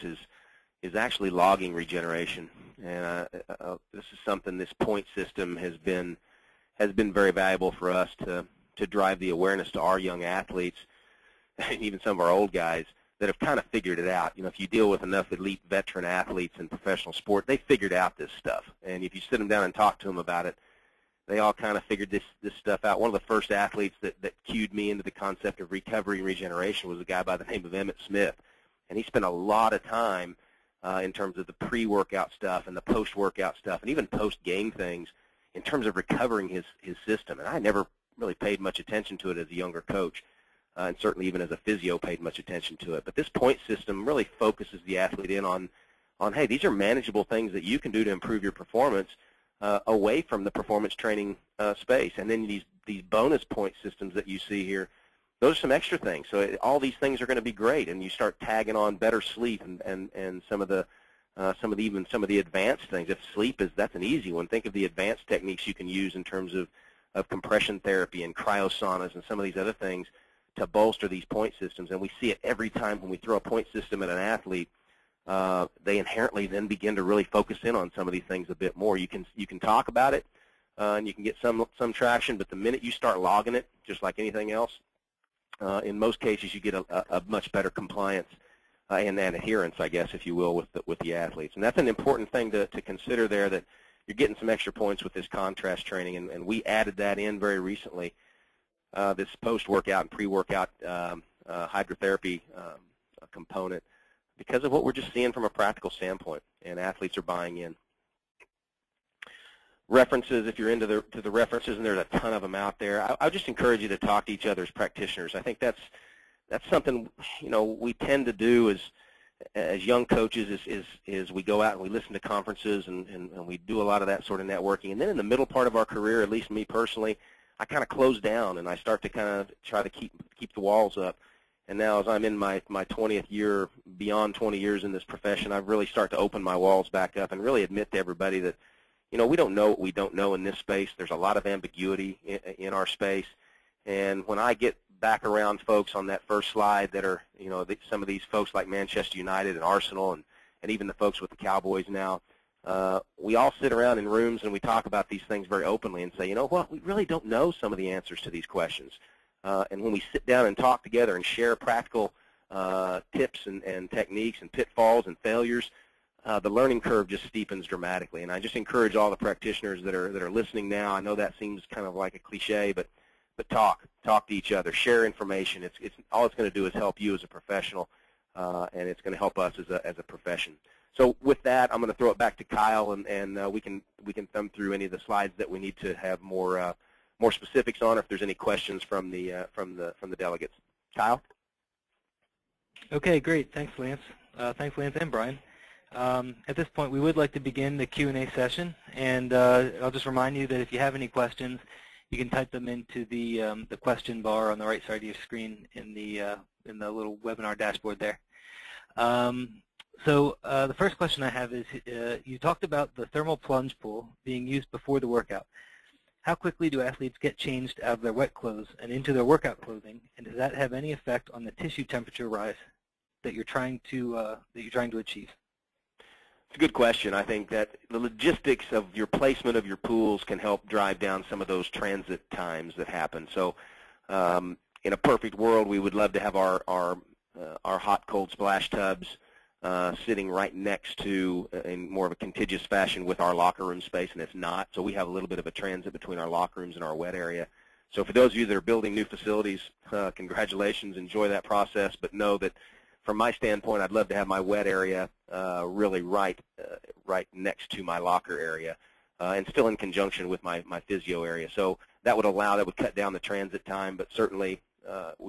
Speaker 2: is actually logging regeneration, and this is something, this point system has been very valuable for us to drive the awareness to our young athletes, and even some of our old guys that have kind of figured it out. If you deal with enough elite veteran athletes in professional sport, they figured out this stuff, and if you sit them down and talk to them about it, they all kind of figured this stuff out. One of the first athletes that cued me into the concept of recovery and regeneration was a guy by the name of Emmett Smith, and he spent a lot of time in terms of the pre-workout stuff and the post-workout stuff and even post-game things in terms of recovering his system. And I never really paid much attention to it as a younger coach, and certainly even as a physio paid much attention to it. But this point system really focuses the athlete in on hey, these are manageable things that you can do to improve your performance away from the performance training space. And then these bonus point systems that you see here, those are some extra things. So all these things are going to be great, and you start tagging on better sleep and some of the advanced things. If sleep that's an easy one. Think of the advanced techniques you can use in terms of compression therapy and cryosaunas and some of these other things to bolster these point systems, and we see it every time when we throw a point system at an athlete. They inherently then begin to really focus in on some of these things a bit more. You can talk about it, and you can get some traction, but the minute you start logging it, just like anything else, in most cases you get a much better compliance and adherence, I guess, if you will, with the athletes. And that's an important thing to consider there, that you're getting some extra points with this contrast training, and we added that in very recently, this post-workout and pre-workout hydrotherapy component, because of what we're just seeing from a practical standpoint, and athletes are buying in. References, if you're into the references, and there's a ton of them out there, I just encourage you to talk to each other as practitioners. I think that's something, you know, we tend to do as young coaches is we go out and we listen to conferences and we do a lot of that sort of networking. And then in the middle part of our career, at least me personally, I kind of close down and I start to kind of try to keep the walls up. And now as I'm in my 20th year, beyond 20 years in this profession, I've really started to open my walls back up and really admit to everybody that, you know, we don't know what we don't know in this space. There's a lot of ambiguity in our space. And when I get back around folks on that first slide that are, you know, some of these folks like Manchester United and Arsenal and even the folks with the Cowboys now, we all sit around in rooms and we talk about these things very openly and say, you know what, we really don't know some of the answers to these questions. And when we sit down and talk together and share practical tips and techniques and pitfalls and failures, the learning curve just steepens dramatically. And I just encourage all the practitioners that are listening now. I know that seems kind of like a cliche, but talk to each other, share information. It's all it's going to do is help you as a professional, and it's going to help us as a profession. So with that, I'm going to throw it back to Kyle, and we can thumb through any of the slides that we need to have more specifics on, if there's any questions from the delegates. Kyle?
Speaker 1: Okay, great. Thanks, Lance. Thanks, Lance and Brian. At this point, we would like to begin the Q&A session, and I'll just remind you that if you have any questions, you can type them into the question bar on the right side of your screen in the little webinar dashboard there. So the first question I have is, you talked about the thermal plunge pool being used before the workout. How quickly do athletes get changed out of their wet clothes and into their workout clothing, and does that have any effect on the tissue temperature rise that you're trying to achieve?
Speaker 2: It's a good question. I think that the logistics of your placement of your pools can help drive down some of those transit times that happen. So in a perfect world, we would love to have our hot, cold splash tubs sitting right next to, in more of a contiguous fashion, with our locker room space, and it's not. So we have a little bit of a transit between our locker rooms and our wet area. So for those of you that are building new facilities, congratulations, enjoy that process, but know that from my standpoint, I'd love to have my wet area really right next to my locker area, and still in conjunction with my physio area. So that would cut down the transit time, but certainly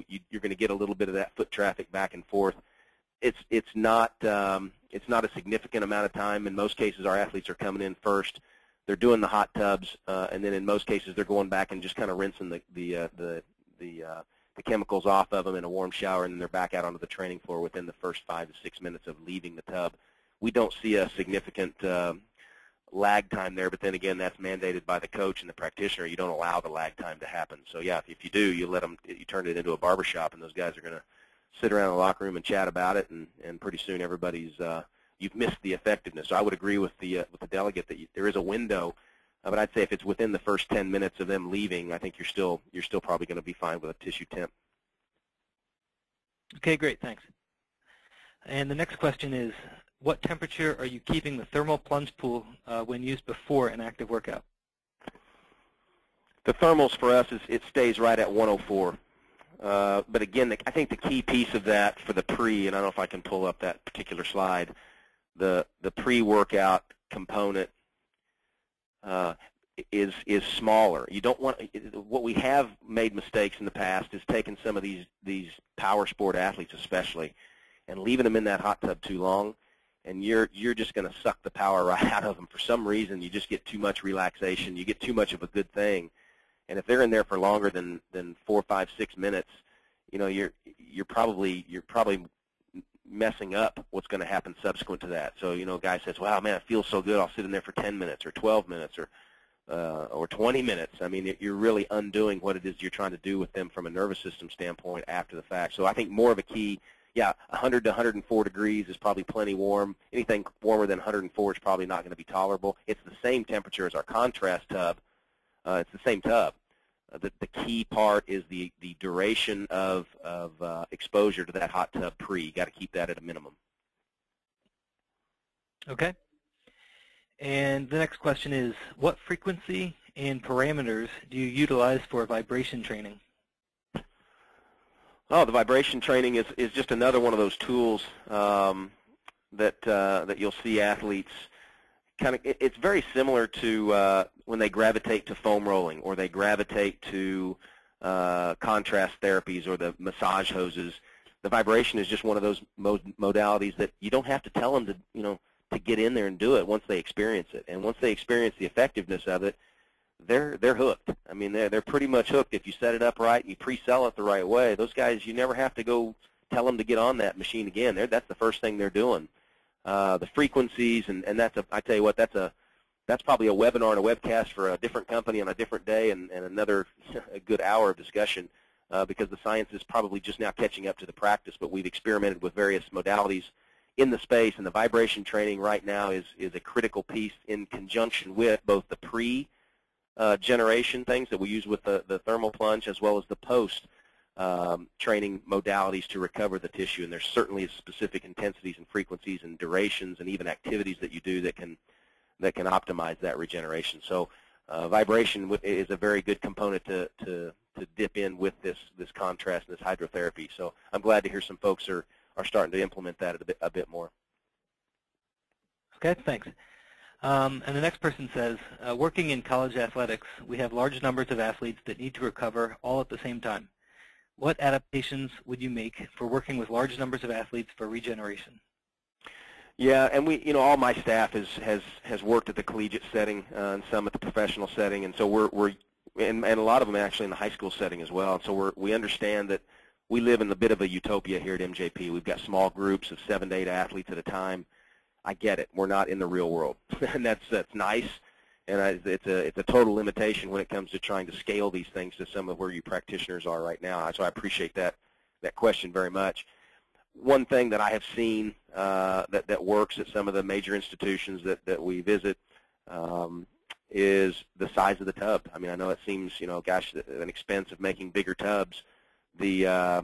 Speaker 2: you're going to get a little bit of that foot traffic back and forth. It's not a significant amount of time. In most cases, our athletes are coming in first. They're doing the hot tubs, and then in most cases, they're going back and just kind of rinsing the chemicals off of them in a warm shower, and then they're back out onto the training floor within the first 5 to 6 minutes of leaving the tub. We don't see a significant lag time there, but then again, that's mandated by the coach and the practitioner. You don't allow the lag time to happen. So yeah, if you do, you turn it into a barbershop, and those guys are going to sit around in the locker room and chat about it, and pretty soon everybody's you've missed the effectiveness. So I would agree with the delegate that there is a window, but I'd say if it's within the first 10 minutes of them leaving, I think you're still probably going to be fine with a tissue temp.
Speaker 1: Okay, great, thanks. And the next question is, what temperature are you keeping the thermal plunge pool when used before an active workout?
Speaker 2: The thermals for us, it stays right at 104. But again, I think the key piece of that for the pre, and I don't know if I can pull up that particular slide, the pre-workout component is smaller. You don't want, what we have made mistakes in the past is taking some of these power sport athletes especially and leaving them in that hot tub too long, and you're just going to suck the power right out of them. For some reason, you just get too much relaxation. You get too much of a good thing. And if they're in there for longer than 4, 5, 6 minutes, you know, you're probably messing up what's going to happen subsequent to that. So, you know, a guy says, "Wow, man, it feels so good. I'll sit in there for 10 minutes or 12 minutes." Or or 20 minutes. I mean, you're really undoing what it is you're trying to do with them from a nervous system standpoint after the fact. So I think more of a key, yeah, 100 to 104 degrees is probably plenty warm. Anything warmer than 104 is probably not going to be tolerable. It's the same temperature as our contrast tub. It's the same tub. The key part is the duration of exposure to that hot tub pre. You got to keep that at a minimum.
Speaker 1: Okay. And the next question is, what frequency and parameters do you utilize for vibration training?
Speaker 2: Oh, the vibration training is just another one of those tools that you'll see athletes kind of. It's very similar to when they gravitate to foam rolling or they gravitate to contrast therapies or the massage hoses. The vibration is just one of those modalities that you don't have to tell them to get in there and do it once they experience it. And once they experience the effectiveness of it, they're hooked. I mean, they're pretty much hooked. If you set it up right and you pre-sell it the right way, those guys, you never have to go tell them to get on that machine again. That's the first thing they're doing. The frequencies, and I tell you what, that's probably a webinar and a webcast for a different company on a different day and another a good hour of discussion because the science is probably just now catching up to the practice, but we've experimented with various modalities in the space, and the vibration training right now is a critical piece in conjunction with both the pre-generation things that we use with the thermal plunge as well as the post training modalities to recover the tissue. And there's certainly specific intensities and frequencies and durations and even activities that you do that can optimize that regeneration. So vibration is a very good component to dip in with this contrast and this hydrotherapy. So I'm glad to hear some folks are starting to implement that a bit more.
Speaker 1: Okay, thanks. And the next person says, working in college athletics, we have large numbers of athletes that need to recover all at the same time. What adaptations would you make for working with large numbers of athletes for regeneration?
Speaker 2: Yeah, and all my staff has worked at the collegiate setting and some at the professional setting, and so we're and a lot of them actually in the high school setting as well. And so we understand that we live in a bit of a utopia here at MJP. We've got small groups of 7 to 8 athletes at a time. I get it. We're not in the real world, and that's nice. And it's a total limitation when it comes to trying to scale these things to some of where you practitioners are right now. So I appreciate that question very much. One thing that I have seen that works at some of the major institutions that we visit is the size of the tub. I mean, I know it seems, gosh, an expense of making bigger tubs. The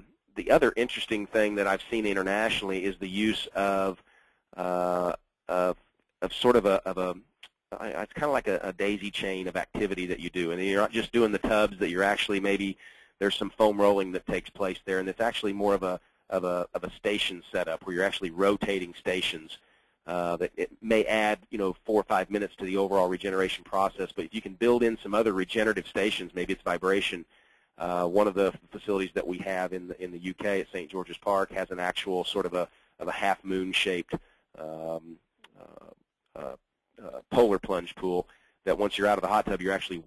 Speaker 2: other interesting thing that I've seen internationally is the use of sort of it's kind of like a daisy chain of activity that you do, and you're not just doing the tubs. That you're actually maybe there's some foam rolling that takes place there, and it's actually more of a station setup where you're actually rotating stations. That it may add 4 or 5 minutes to the overall regeneration process, but if you can build in some other regenerative stations, maybe it's vibration. One of the facilities that we have in the UK at St. George's Park has an actual sort of a half moon shaped polar plunge pool that once you're out of the hot tub, you're actually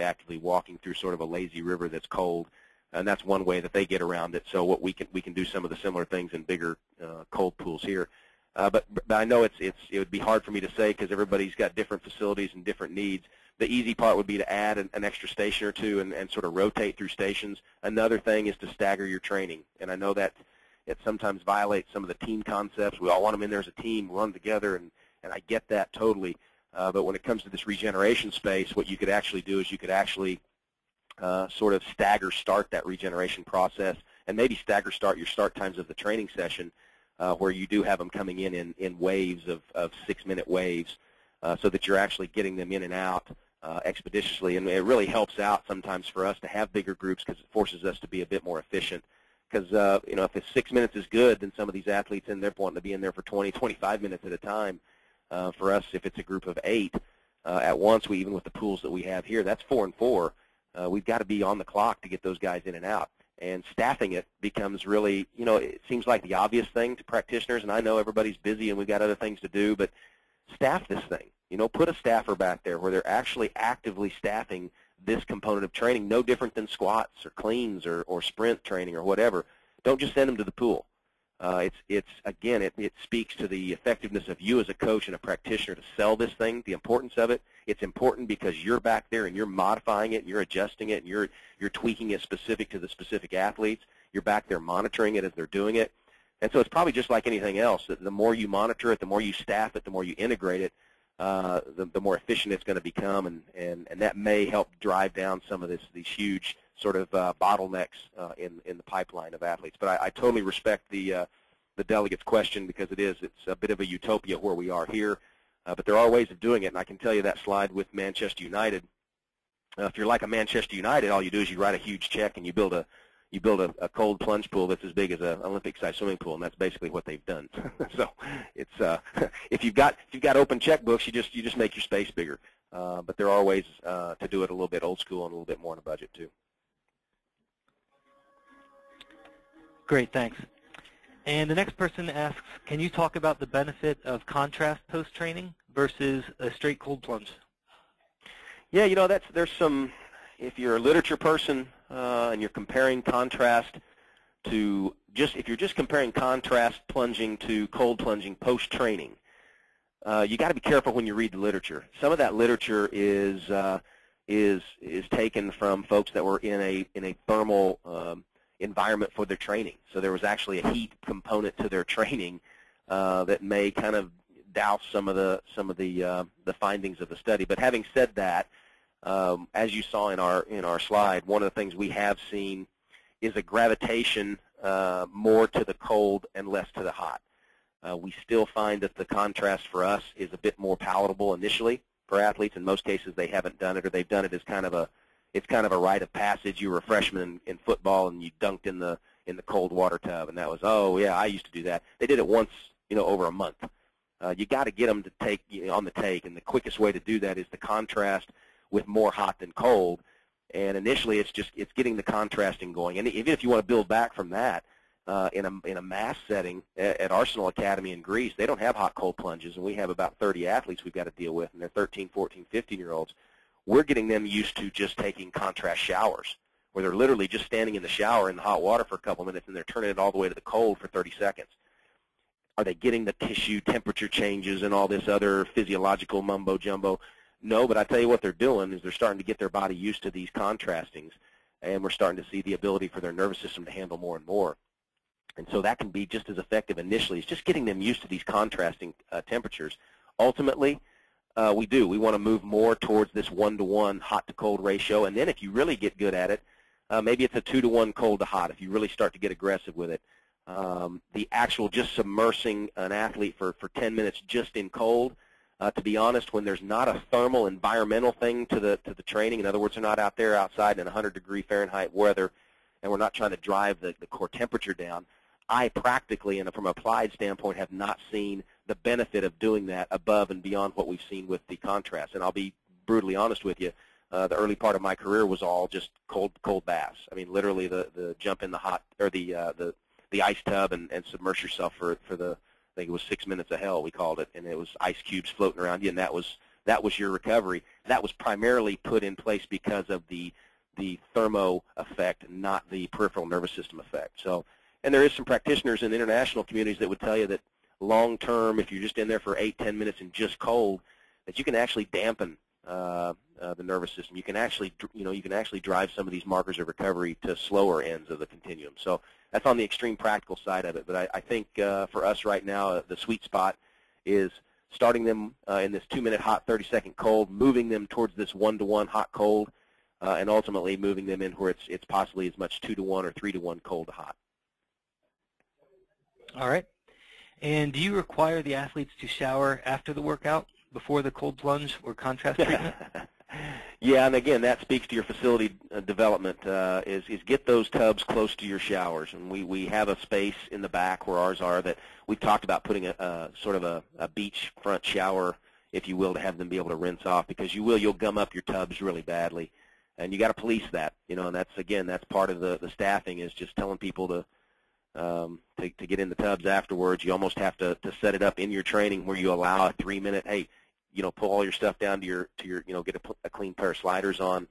Speaker 2: actively walking through sort of a lazy river that's cold, and that's one way that they get around it. So what we can do some of the similar things in bigger cold pools here. But I know it would be hard for me to say because everybody's got different facilities and different needs. The easy part would be to add an extra station or two and sort of rotate through stations. Another thing is to stagger your training, and I know that it sometimes violates some of the team concepts. We all want them in there as a team, run together, and I get that totally. But when it comes to this regeneration space, what you could actually do is you could actually sort of stagger start that regeneration process and maybe stagger start your start times of the training session where you do have them coming in waves of 6-minute waves so that you're actually getting them in and out expeditiously. And it really helps out sometimes for us to have bigger groups because it forces us to be a bit more efficient. Because, if it's 6 minutes is good, then some of these athletes in there wanting to be in there for 20, 25 minutes at a time. For us, if it's a group of 8 at once, even with the pools that we have here, that's 4 and 4. We've got to be on the clock to get those guys in and out. And staffing it becomes really, it seems like the obvious thing to practitioners, and I know everybody's busy and we've got other things to do, but staff this thing. Put a staffer back there where they're actually actively staffing this component of training, no different than squats or cleans or sprint training or whatever. Don't just send them to the pool. It speaks to the effectiveness of you as a coach and a practitioner to sell this thing, the importance of it, It's important because you're back there and you're modifying it and you're adjusting it and you're tweaking it specific to the specific athletes. You're back there monitoring it as they're doing it. And so it's probably just like anything else, that the more you monitor it, the more you staff it, the more you integrate it, the more efficient it's going to become, and that may help drive down some of these huge sort of bottlenecks in the pipeline of athletes. But I totally respect the delegate's question, because it's a bit of a utopia where we are here, but there are ways of doing it, and I can tell you that slide with Manchester United. If you're like a Manchester United, all you do is you write a huge check and you build a cold plunge pool that's as big as an Olympic-sized swimming pool, and that's basically what they've done. So it's if you've got open checkbooks, you just make your space bigger. But there are ways to do it a little bit old school and a little bit more on a budget too.
Speaker 1: Great, thanks. And the next person asks, can you talk about the benefit of contrast post-training versus a straight cold plunge?
Speaker 2: Yeah, there's some, if you're a literature person and you're comparing contrast to if you're just comparing contrast plunging to cold plunging post-training, you got to be careful when you read the literature. Some of that literature is taken from folks that were in a thermal environment for their training. So there was actually a heat component to their training that may kind of douse some of the findings of the study. But having said that, as you saw in our slide, one of the things we have seen is a gravitation more to the cold and less to the hot. We still find that the contrast for us is a bit more palatable initially for athletes. In most cases, they haven't done it, or they've done it as kind of a rite of passage. You were a freshman in football and you dunked in the cold water tub, and that was, oh yeah, I used to do that. They did it once, over a month. You got to get them to take on the take, and the quickest way to do that is to contrast with more hot than cold. And initially, it's getting the contrasting going. And even if you want to build back from that, in a mass setting at Arsenal Academy in Greece, they don't have hot-cold plunges, and we have about 30 athletes we've got to deal with, and they're 13, 14, 15-year-olds. We're getting them used to just taking contrast showers, where they're literally just standing in the shower in the hot water for a couple of minutes, and they're turning it all the way to the cold for 30 seconds. Are they getting the tissue temperature changes and all this other physiological mumbo-jumbo? No, but I tell you what they're doing is they're starting to get their body used to these contrastings, and we're starting to see the ability for their nervous system to handle more and more. And so that can be just as effective initially. It's just getting them used to these contrasting temperatures. Ultimately, we want to move more towards this 1-to-1 hot-to-cold ratio, and then if you really get good at it, maybe it's a 2-to-1 cold-to-hot if you really start to get aggressive with it. The actual just submersing an athlete for 10 minutes just in cold, to be honest, when there's not a thermal environmental thing to the training, in other words, they're not out there outside in 100-degree Fahrenheit weather, and we're not trying to drive the core temperature down, I practically, and from an applied standpoint, have not seen the benefit of doing that above and beyond what we've seen with the contrast. And I'll be brutally honest with you, the early part of my career was all just cold baths. I mean, literally the jump in the hot, or the ice tub and submerge yourself for the, I think it was 6 minutes of hell, we called it, and it was ice cubes floating around you, and that was your recovery. That was primarily put in place because of the thermo effect, not the peripheral nervous system effect. So, and there is some practitioners in the international communities that would tell you that long term, if you're just in there for 8-10 minutes and just cold, that you can actually dampen the nervous system. You can actually, drive some of these markers of recovery to slower ends of the continuum. So that's on the extreme practical side of it. But I think for us right now, the sweet spot is starting them in this 2-minute hot, 30-second cold, moving them towards this 1-to-1 hot-cold, and ultimately moving them in where it's possibly as much 2-to-1 or 3-to-1 cold to hot.
Speaker 1: All right. And do you require the athletes to shower after the workout, before the cold plunge or contrast treatment?
Speaker 2: Yeah, and again, that speaks to your facility development, is get those tubs close to your showers. And we have a space in the back where ours are that we've talked about putting a sort of a beach front shower, if you will, to have them be able to rinse off, because you'll gum up your tubs really badly. And you got to police that, and that's part of the staffing, is just telling people to get in the tubs afterwards. You almost have to set it up in your training where you allow a 3-minute, hey, pull all your stuff down to your get a clean pair of sliders on,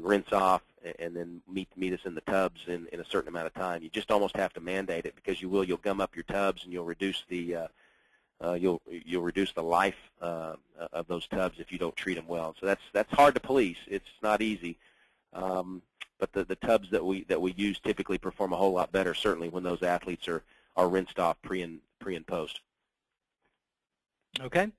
Speaker 2: rinse off, and then meet us in the tubs in a certain amount of time. You just almost have to mandate it, because you'll gum up your tubs, and you'll reduce the you'll reduce the life of those tubs if you don't treat them well. So that's hard to police. It's not easy. But the tubs that we use typically perform a whole lot better, certainly when those athletes are rinsed off pre and post.
Speaker 1: Okay.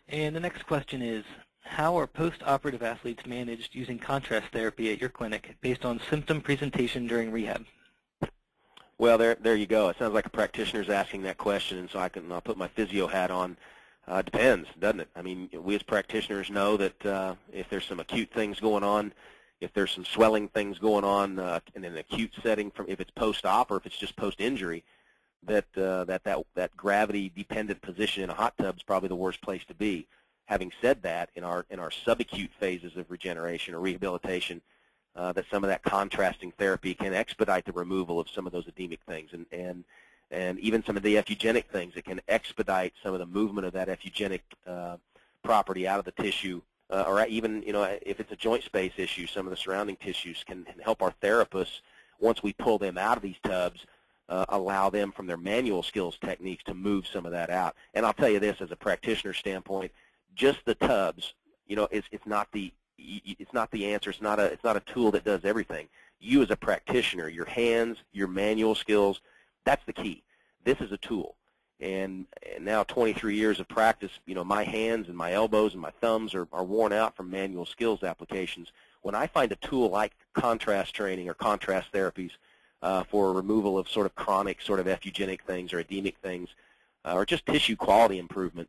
Speaker 1: And the next question is, how are post-operative athletes managed using contrast therapy at your clinic based on symptom presentation during rehab?
Speaker 2: Well, there you go. It sounds like a practitioner's asking that question, and so I'll put my physio hat on. Depends, doesn't it? I mean, we as practitioners know that if there's some acute things going on, if there's some swelling things going on in an acute setting, if it's post-op or if it's just post-injury, that gravity-dependent position in a hot tub is probably the worst place to be. Having said that, in our subacute phases of regeneration or rehabilitation, that some of that contrasting therapy can expedite the removal of some of those edemic things, and even some of the effugenic things. It can expedite some of the movement of that effugenic property out of the tissue, or even, if it's a joint space issue, some of the surrounding tissues can help our therapists, once we pull them out of these tubs, allow them from their manual skills techniques to move some of that out. And I'll tell you this, as a practitioner standpoint, just the tubs, it's not the answer. It's not a tool that does everything. You as a practitioner, your hands, your manual skills, that's the key. This is a tool. And now 23 years of practice, my hands and my elbows and my thumbs are worn out from manual skills applications. When I find a tool like contrast training or contrast therapies for removal of sort of chronic sort of effugenic things or edemic things or just tissue quality improvement,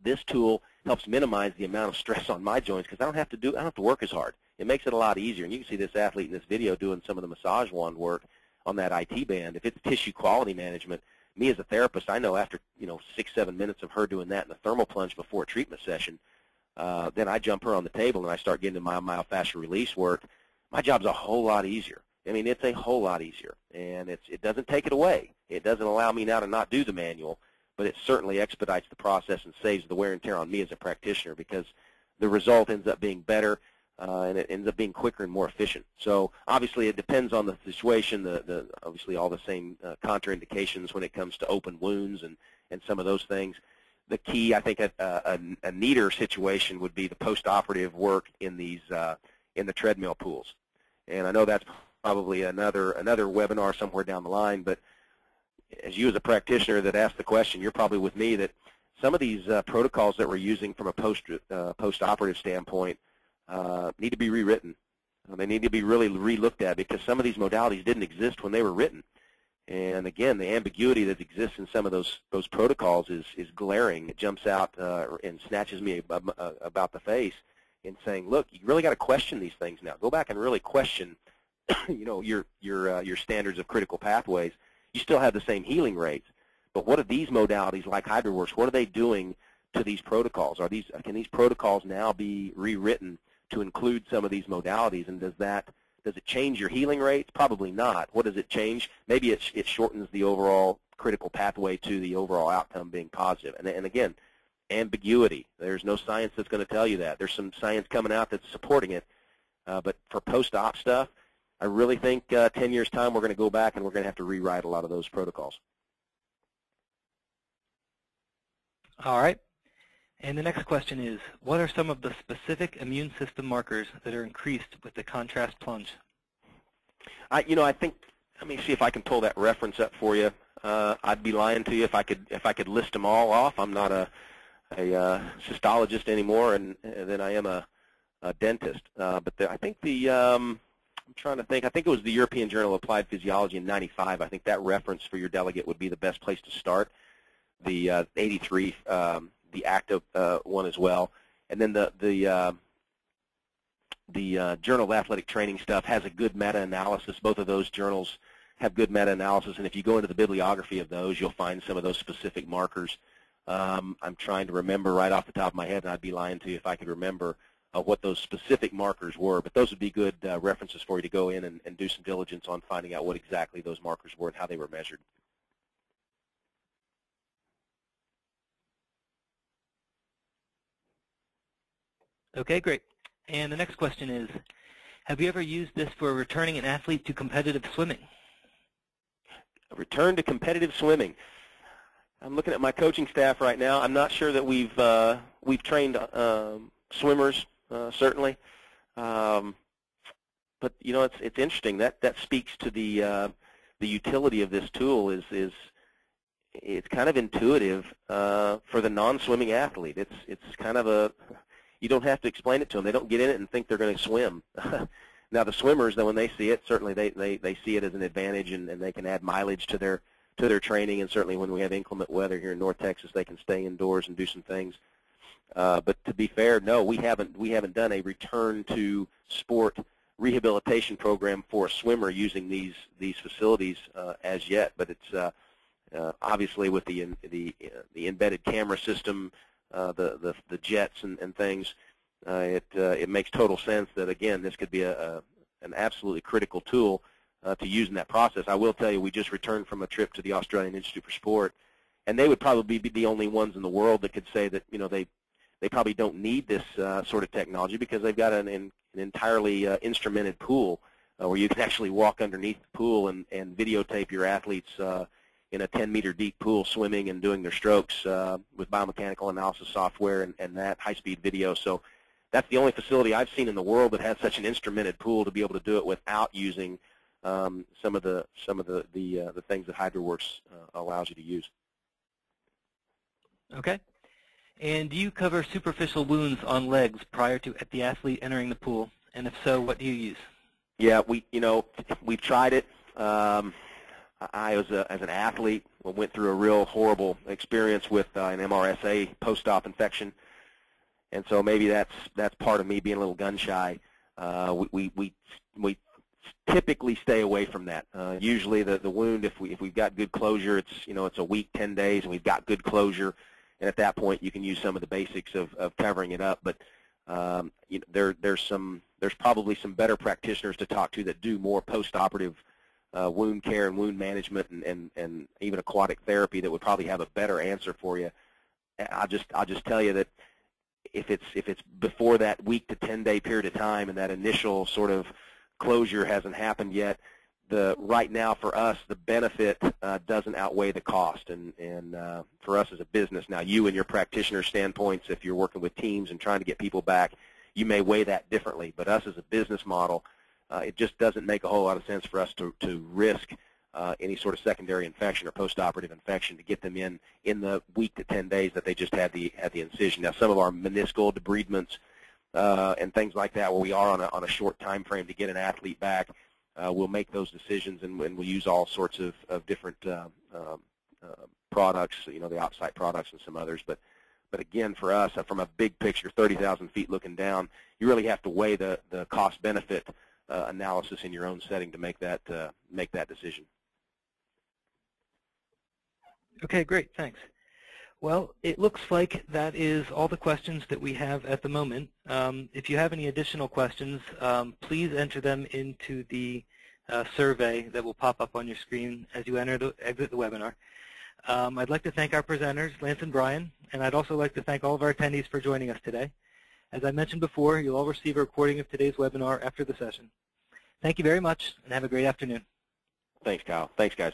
Speaker 2: this tool helps minimize the amount of stress on my joints because I don't have to work as hard. It makes it a lot easier. And you can see this athlete in this video doing some of the massage wand work on that IT band. If it's tissue quality management, me as a therapist, I know after 6-7 minutes of her doing that in the thermal plunge before a treatment session, then I jump her on the table and I start getting to my myofascial release work. My job's a whole lot easier. I mean, it's a whole lot easier, and it doesn't take it away. It doesn't allow me now to not do the manual, but it certainly expedites the process and saves the wear and tear on me as a practitioner because the result ends up being better and it ends up being quicker and more efficient. So obviously it depends on the situation, obviously all the same contraindications when it comes to open wounds and some of those things. The key, I think, a neater situation would be the post-operative work in the treadmill pools. And I know that's probably another webinar somewhere down the line, but as you as a practitioner that asked the question, you're probably with me that some of these protocols that we're using from a post-operative standpoint need to be rewritten. They need to be really re-looked at because some of these modalities didn't exist when they were written. And again, the ambiguity that exists in some of those protocols is glaring. It jumps out and snatches me about the face in saying, look, you really got to question these things now. Go back and really question, your standards of critical pathways. You still have the same healing rates, but what are these modalities like HydroWorks? What are they doing to these protocols? Can these protocols now be rewritten to include some of these modalities? And does it change your healing rates? Probably not. What does it change? Maybe it shortens the overall critical pathway to the overall outcome being positive. And again, ambiguity. There's no science that's going to tell you that. There's some science coming out that's supporting it, but for post-op stuff, I really think 10 years' time we're going to go back and we're going to have to rewrite a lot of those protocols.
Speaker 1: All right. And the next question is, what are some of the specific immune system markers that are increased with the contrast plunge?
Speaker 2: I think, let me see if I can pull that reference up for you. I'd be lying to you if I could list them all off. I'm not a cystologist anymore, and then I am a dentist. But I think I'm trying to think. I think it was the European Journal of Applied Physiology in '95. I think that reference for your delegate would be the best place to start. The 83, the active one as well, and then the Journal of Athletic Training stuff has a good meta-analysis. Both of those journals have good meta-analysis, and if you go into the bibliography of those, you'll find some of those specific markers. I'm trying to remember right off the top of my head, and I'd be lying to you if I could remember what those specific markers were, but those would be good references for you to go in and do some diligence on finding out what exactly those markers were and how they were measured.
Speaker 1: Okay, great. And the next question is, have you ever used this for returning an athlete to competitive swimming?
Speaker 2: A return to competitive swimming. I'm looking at my coaching staff right now. I'm not sure that we've trained swimmers, certainly. But you know, it's interesting. That speaks to the utility of this tool. It's kind of intuitive for the non-swimming athlete. It's kind of you don't have to explain it to them. They don't get in it and think they're going to swim. Now the swimmers, though, when they see it, certainly they see it as an advantage, and they can add mileage to their training. And certainly when we have inclement weather here in North Texas, they can stay indoors and do some things. But to be fair, no, we haven't done a return to sport rehabilitation program for a swimmer using these facilities as yet. But it's obviously with the embedded camera system, the jets and things, it makes total sense that, again, this could be an absolutely critical tool to use in that process. I will tell you, we just returned from a trip to the Australian Institute for Sport, and they would probably be the only ones in the world that could say that, you know, they probably don't need this sort of technology, because they've got an entirely instrumented pool where you can actually walk underneath the pool and videotape your athletes in a 10-meter deep pool swimming and doing their strokes with biomechanical analysis software and that high-speed video. So that's the only facility I've seen in the world that has such an instrumented pool to be able to do it without using some of the things that HydroWorks allows you to use.
Speaker 1: Okay. And do you cover superficial wounds on legs prior to the athlete entering the pool? And if so, what do you use?
Speaker 2: Yeah, we've tried it. I, as an athlete, went through a real horrible experience with an MRSA post-op infection, and so maybe that's part of me being a little gun shy. We typically stay away from that. Usually, the wound, if we've got good closure, it's a week, 10 days, and we've got good closure. And at that point, you can use some of the basics of covering it up. But there's probably some better practitioners to talk to that do more post-operative wound care and wound management and even aquatic therapy that would probably have a better answer for you. I'll just tell you that if it's before that week to 10-day period of time and that initial sort of closure hasn't happened yet, right now for us, the benefit doesn't outweigh the cost. And for us as a business, now you and your practitioner standpoints, if you're working with teams and trying to get people back, you may weigh that differently. But us as a business model, it just doesn't make a whole lot of sense for us to risk any sort of secondary infection or post-operative infection to get them in the week to 10 days that they just had the incision. Now, some of our meniscal debridements and things like that, where we are on a short time frame to get an athlete back, we'll make those decisions, and we'll use all sorts of different products, the outside products and some others. But again, for us, from a big picture, 30,000 feet looking down, you really have to weigh the cost-benefit analysis in your own setting to make that decision.
Speaker 1: Okay, great, thanks. Well, it looks like that is all the questions that we have at the moment. If you have any additional questions, please enter them into the survey that will pop up on your screen as you exit the webinar. I'd like to thank our presenters, Lance and Brian, and I'd also like to thank all of our attendees for joining us today. As I mentioned before, you'll all receive a recording of today's webinar after the session. Thank you very much, and have a great afternoon.
Speaker 2: Thanks, Kyle. Thanks, guys.